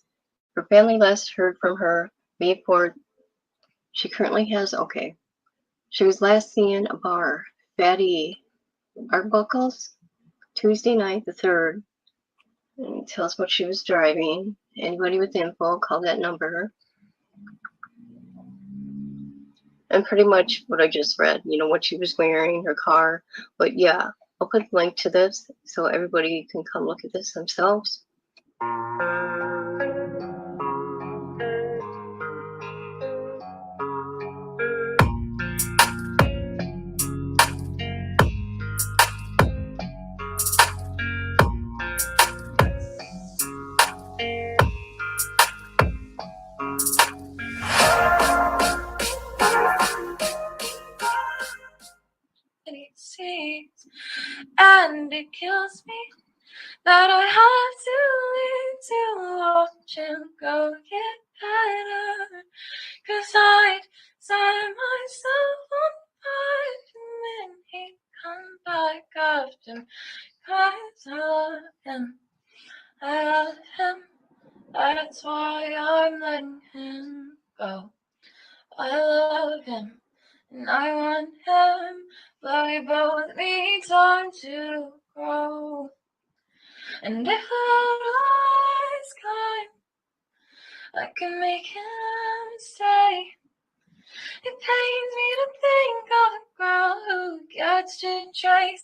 Her family last heard from her May 4th. She currently has, okay. She was last seen in a bar, Fatty Arbuckles, Tuesday night, the 3rd. And it tells what she was driving. Anybody with info, call that number. And pretty much what I just read, you know, what she was wearing, her car. But yeah, I'll put the link to this so everybody can come look at this themselves. And it kills me that I have to leave to watch him go get better. 'Cause I'd set myself on fire and then he'd come back after. 'Cause I love him, I love him, that's why I'm letting him go. I love him and I want him, but we both need time to grow. And if I was kind, I can make him stay. It pains me to think of a girl who gets to chase.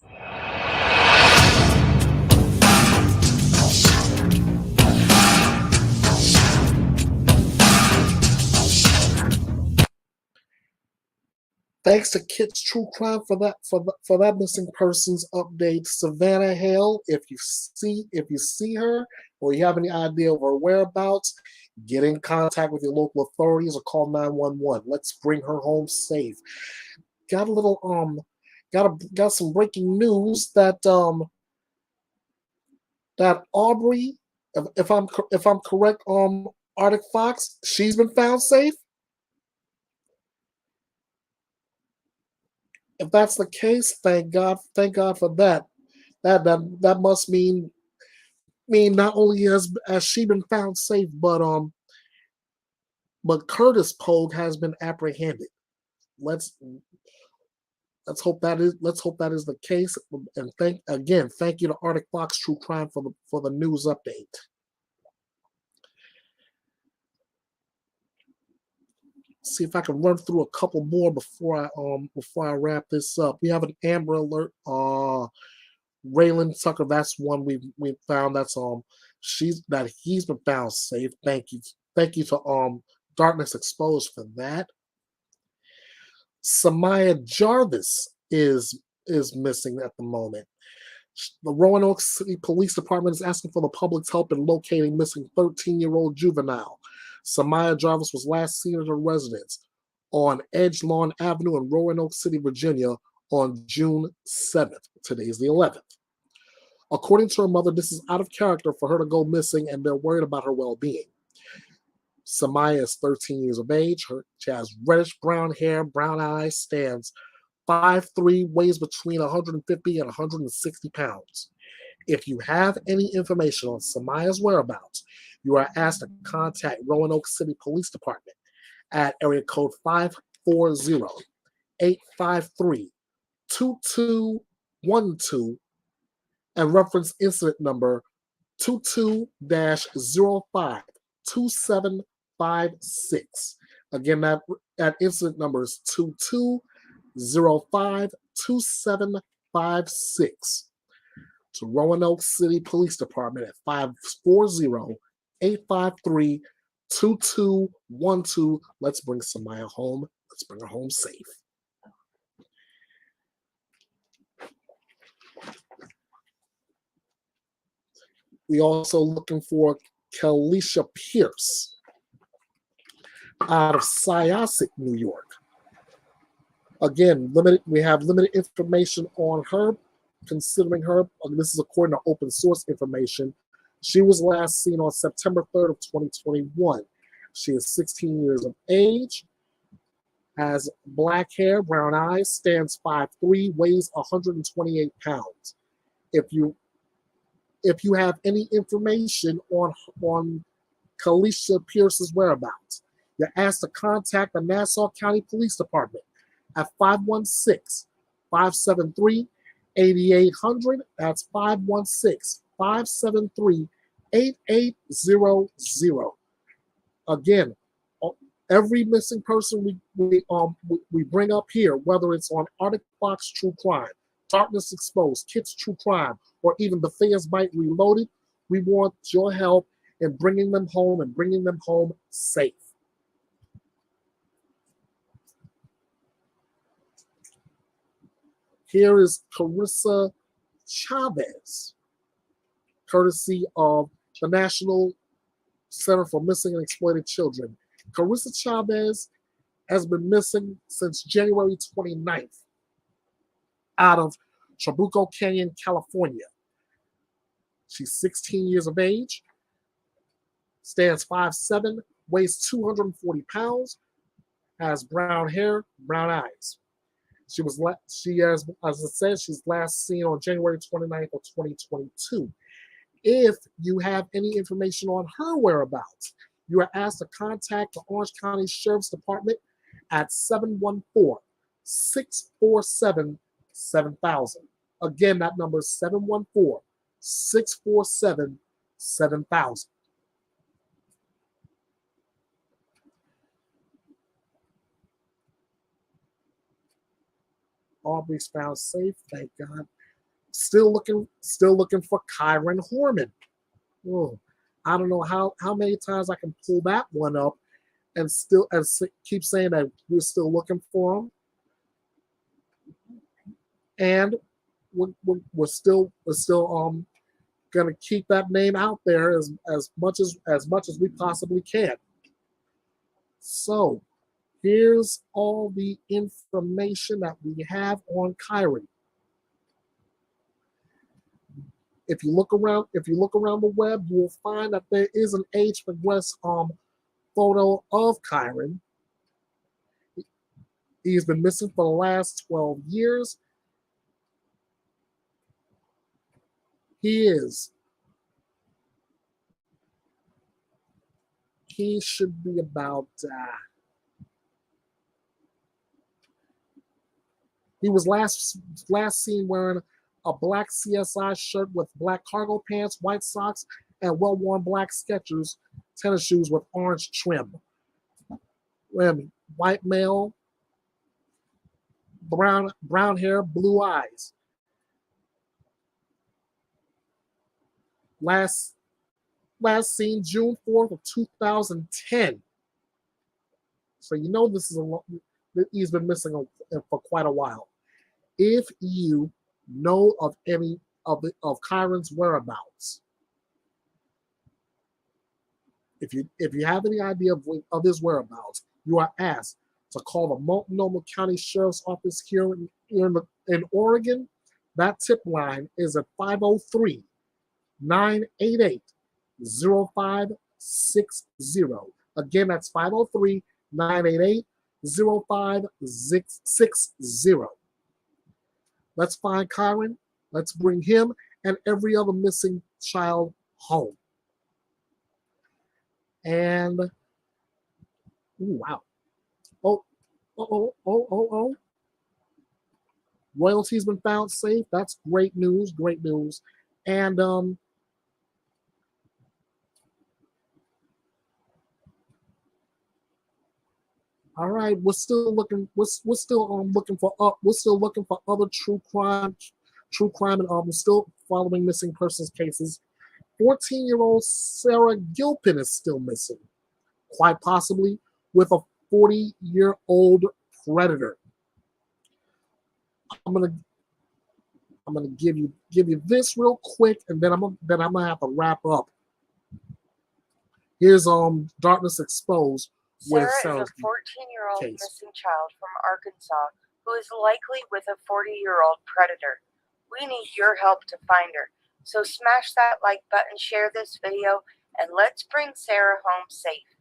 Thanks to Kit's True Crime for that missing persons update. Savannah Hale, if you see her or you have any idea of her whereabouts, get in contact with your local authorities or call 911. Let's bring her home safe. Got a little got some breaking news that that Aubrey, if I'm correct, Arctic Fox, she's been found safe. If that's the case, thank God for that. That must mean not only has she been found safe, but Curtis Pogue has been apprehended. Let's hope that is the case. And thank you to Arctic Fox True Crime for the news update. See if I can run through a couple more before I wrap this up. We have an Amber Alert. Raylan Tucker, that's one we found. That's he's been found safe. Thank you to Darkness Exposed for that. Samaya Jarvis is missing at the moment. The Roanoke City Police Department is asking for the public's help in locating missing 13-year-old juvenile. Samaya Jarvis was last seen at her residence on Edgelawn Avenue in Roanoke City, Virginia on June 7th. Today's the 11th. According to her mother, this is out of character for her to go missing, and they're worried about her well-being. Samaya is 13 years of age. She has reddish brown hair, brown eyes, stands 5'3", weighs between 150 and 160 pounds. If you have any information on Samaya's whereabouts, you are asked to contact Roanoke City Police Department at area code 540-853-2212 and reference incident number 22-05-2756. Again, that incident number is 22-05-2756. To Roanoke City Police Department at 540-853-2212. Let's bring Samaya home. Let's bring her home safe. We also looking for Kelisha Pierce out of Syosset, New York. Again, we have limited information on her. Considering her, this is according to open source information. She was last seen on September 3rd of 2021. She is 16 years of age, has black hair, brown eyes, stands 5'3", weighs 128 pounds. If you have any information on Kelisha Pierce's whereabouts, you're asked to contact the Nassau County Police Department at 516-573-8800. That's 516-573-8800. Again, every missing person we bring up here, whether it's on Arctic Fox True Crime, Darkness Exposed, Kids True Crime, or even Bethea's Byte Reloaded, we want your help in bringing them home and bringing them home safe. Here is Carissa Chavez, courtesy of the National Center for Missing and Exploited Children. Carissa Chavez has been missing since January 29th out of Trabuco Canyon, California. She's 16 years of age, stands 5'7", weighs 240 pounds, has brown hair, brown eyes. She has, as I said, she's last seen on January 29th of 2022. If you have any information on her whereabouts, you are asked to contact the Orange County Sheriff's Department at 714-647-7000. Again, that number is 714-647-7000. Aubrey's found safe, thank God. Still looking for Kyron Horman. Oh, I don't know how many times I can pull that one up and keep saying that we're still looking for him. And we're still gonna keep that name out there as much as we possibly can. So here's all the information that we have on Kyron. If you look around the web, you will find that there is an age progressed photo of Kyron. He's been missing for the last 12 years. He should be about he was last seen wearing a black CSI shirt with black cargo pants, white socks, and well-worn black Skechers tennis shoes with orange trim. White male, brown hair, blue eyes. Last seen June 4th of 2010. So you know this is he's been missing for quite a while. If you know of any of Kyron's whereabouts, if you have any idea of his whereabouts, you are asked to call the Multnomah County Sheriff's Office here in Oregon. That tip line is at 503-988-0560. Again, that's 503-988-0560. Let's find Kyron. Let's bring him and every other missing child home. And, ooh, wow. Oh. Royalty's been found safe. That's great news, great news. And, all right, we're still looking for other true crime and we're still following missing persons cases. 14-year-old Sarah Gilpin is still missing, quite possibly with a 40-year-old predator. I'm gonna give you this real quick, and then I'm gonna have to wrap up. Here's Darkness Exposed. Sarah is a 14-year-old missing child from Arkansas who is likely with a 40-year-old predator. We need your help to find her. So smash that like button, share this video, and let's bring Sarah home safe.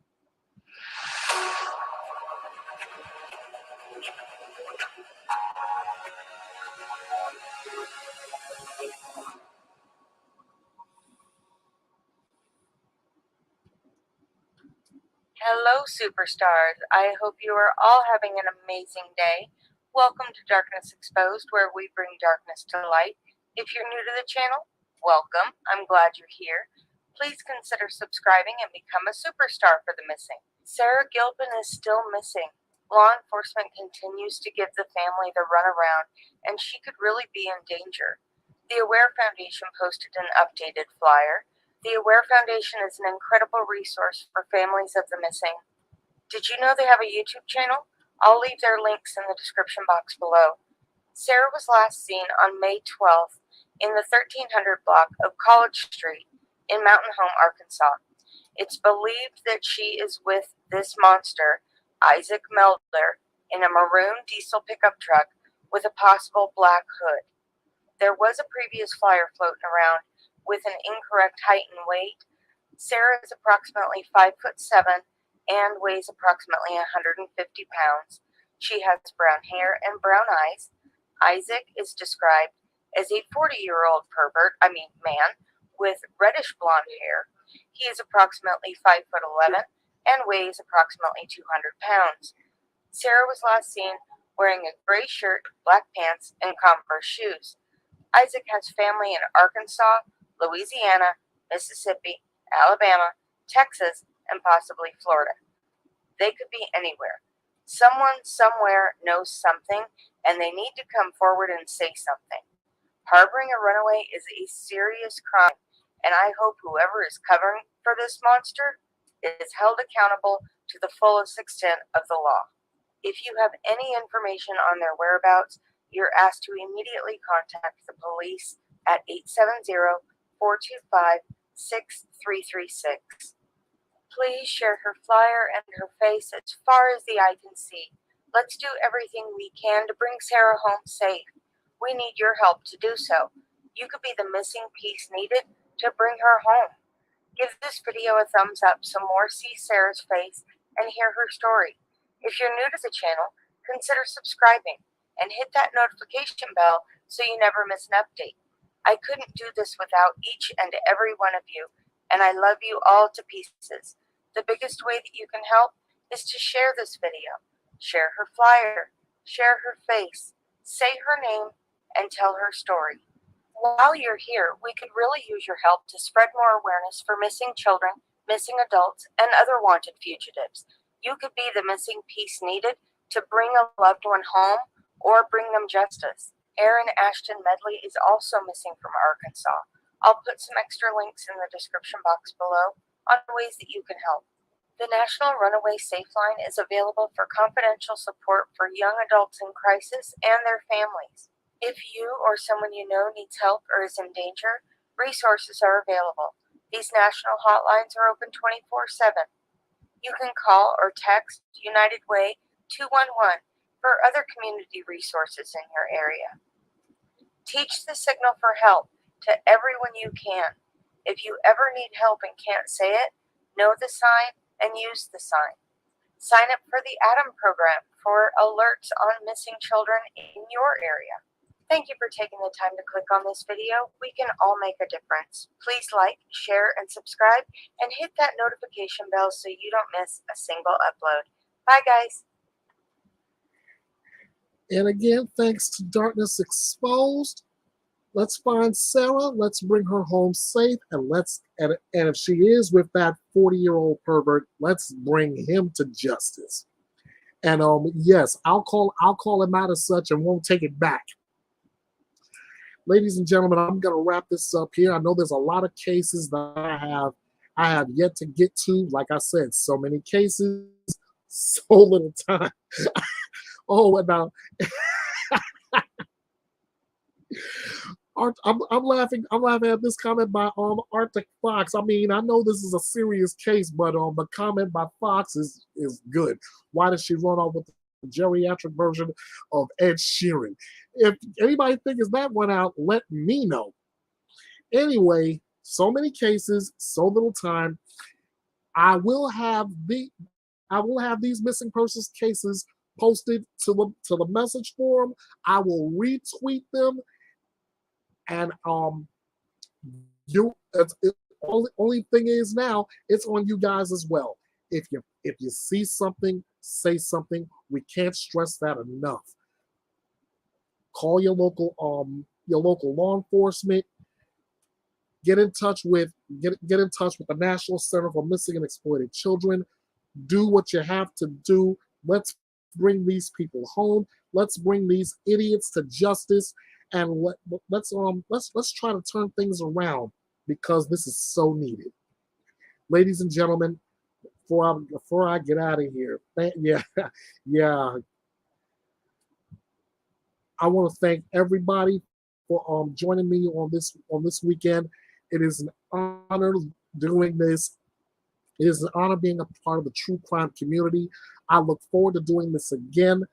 Hello, superstars. I hope you are all having an amazing day. Welcome to Darkness Exposed, where we bring darkness to light. If you're new to the channel, welcome. I'm glad you're here. Please consider subscribing and become a superstar for the missing. Sarah Gilpin is still missing. Law enforcement continues to give the family the runaround, and she could really be in danger. The Aware Foundation posted an updated flyer. The Aware Foundation is an incredible resource for families of the missing. Did you know they have a YouTube channel? I'll leave their links in the description box below. Sarah was last seen on May 12th in the 1300 block of College Street in Mountain Home, Arkansas. It's believed that she is with this monster, Isaac Melder, in a maroon diesel pickup truck with a possible black hood. There was a previous flyer floating around with an incorrect height and weight. Sarah is approximately 5'7" and weighs approximately 150 pounds. She has brown hair and brown eyes. Isaac is described as a 40-year-old man with reddish blonde hair. He is approximately 5'11" and weighs approximately 200 pounds. Sarah was last seen wearing a gray shirt, black pants, and Converse shoes. Isaac has family in Arkansas, Louisiana, Mississippi, Alabama, Texas, and possibly Florida. They could be anywhere. Someone somewhere knows something, and they need to come forward and say something. Harboring a runaway is a serious crime, and I hope whoever is covering for this monster is held accountable to the fullest extent of the law. If you have any information on their whereabouts, you're asked to immediately contact the police at 870-425-6336. Please share her flyer and her face as far as the eye can see. Let's do everything we can to bring Sarah home safe. We need your help to do so. You could be the missing piece needed to bring her home. Give this video a thumbs up so more see Sarah's face and hear her story. If you're new to the channel, consider subscribing and hit that notification bell so you never miss an update. I couldn't do this without each and every one of you, and I love you all to pieces. The biggest way that you can help is to share this video, share her flyer, share her face, say her name, and tell her story. While you're here, we could really use your help to spread more awareness for missing children, missing adults, and other wanted fugitives. You could be the missing piece needed to bring a loved one home or bring them justice. Aaron Ashton Medley is also missing from Arkansas. I'll put some extra links in the description box below on ways that you can help. The National Runaway Safe Line is available for confidential support for young adults in crisis and their families. If you or someone you know needs help or is in danger, resources are available. These national hotlines are open 24/7. You can call or text United Way 211 for other community resources in your area. Teach the signal for help to everyone you can. If you ever need help and can't say it, know the sign and use the sign. Sign up for the Adam program for alerts on missing children in your area. Thank you for taking the time to click on this video. We can all make a difference. Please like, share, and subscribe, and hit that notification bell so you don't miss a single upload. Bye, guys. And again, thanks to Darkness Exposed. Let's find Sarah. Let's bring her home safe, and if she is with that 40-year-old pervert, let's bring him to justice. And yes, I'll call him out as such and won't take it back. Ladies and gentlemen, I'm gonna wrap this up here. I know there's a lot of cases that I have yet to get to. Like I said, so many cases, so little time. Oh, and now I'm laughing at this comment by Arctic Fox. I mean, I know this is a serious case, but the comment by Fox is good. Why does she run off with the geriatric version of Ed Sheeran? If anybody figures that one out, let me know. Anyway, so many cases, so little time. I will have these missing persons cases posted to the message forum. I will retweet them. And only thing is now it's on you guys as well. If you see something, say something. We can't stress that enough. Call your local law enforcement. Get in touch with the National Center for Missing and Exploited Children. Do what you have to do. Let's bring these people home. Let's bring these idiots to justice. And let's try to turn things around, because this is so needed. Ladies and gentlemen, before I get out of here, I want to thank everybody for joining me on this weekend. It is an honor doing this. It is an honor being a part of the true crime community. I look forward to doing this again.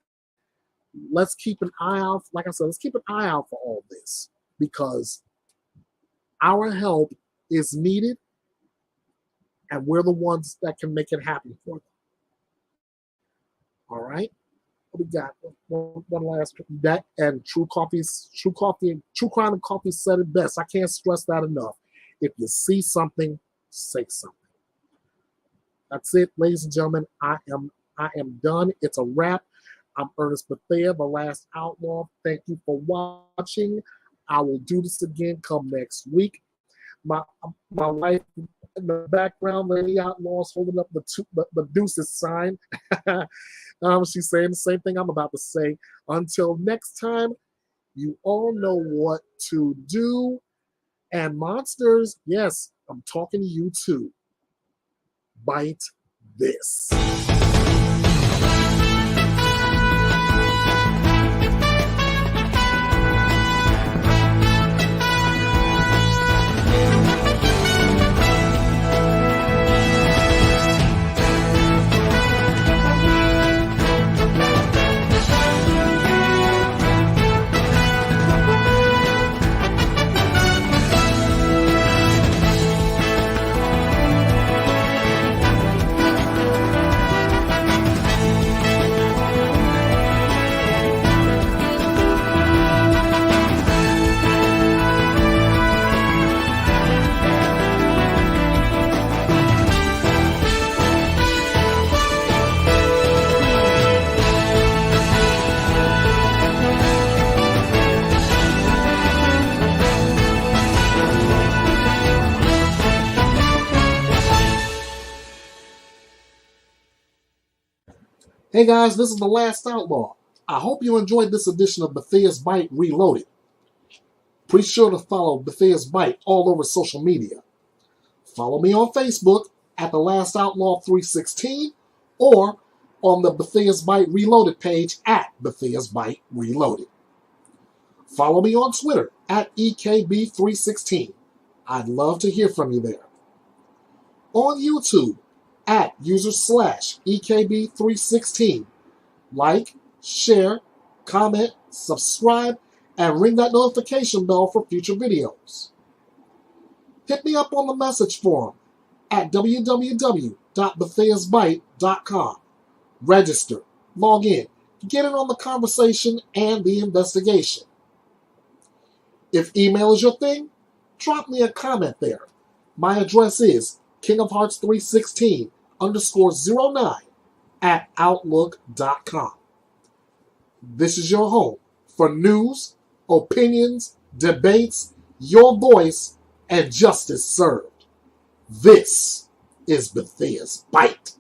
Let's keep an eye out. Like I said, let's keep an eye out for all this, because our help is needed, and we're the ones that can make it happen for them. All right. We got one last that, and True Crime and Coffee said it best. I can't stress that enough. If you see something, say something. That's it, ladies and gentlemen. I am done. It's a wrap. I'm Ernest Bethea, the Last Outlaw. Thank you for watching. I will do this again come next week. My wife in the background, Lady Outlaw's holding up the deuces sign. She's saying the same thing I'm about to say. Until next time, you all know what to do. And monsters, yes, I'm talking to you too. Bite this. Hey guys, this is the Last Outlaw. I hope you enjoyed this edition of Bethea's Byte Reloaded. Be sure to follow Bethea's Byte all over social media. Follow me on Facebook at the Last Outlaw 316 or on the Bethea's Byte Reloaded page at Bethea's Byte Reloaded. Follow me on Twitter at EKB316. I'd love to hear from you there. On YouTube at user/EKB316. Like, share, comment, subscribe, and ring that notification bell for future videos. Hit me up on the message forum at www.betheasbyte.com. Register, log in, get in on the conversation and the investigation. If email is your thing, drop me a comment there. My address is kingofhearts316_09@outlook.com. This is your home for news, opinions, debates, your voice, and justice served. This is Bethea's Byte.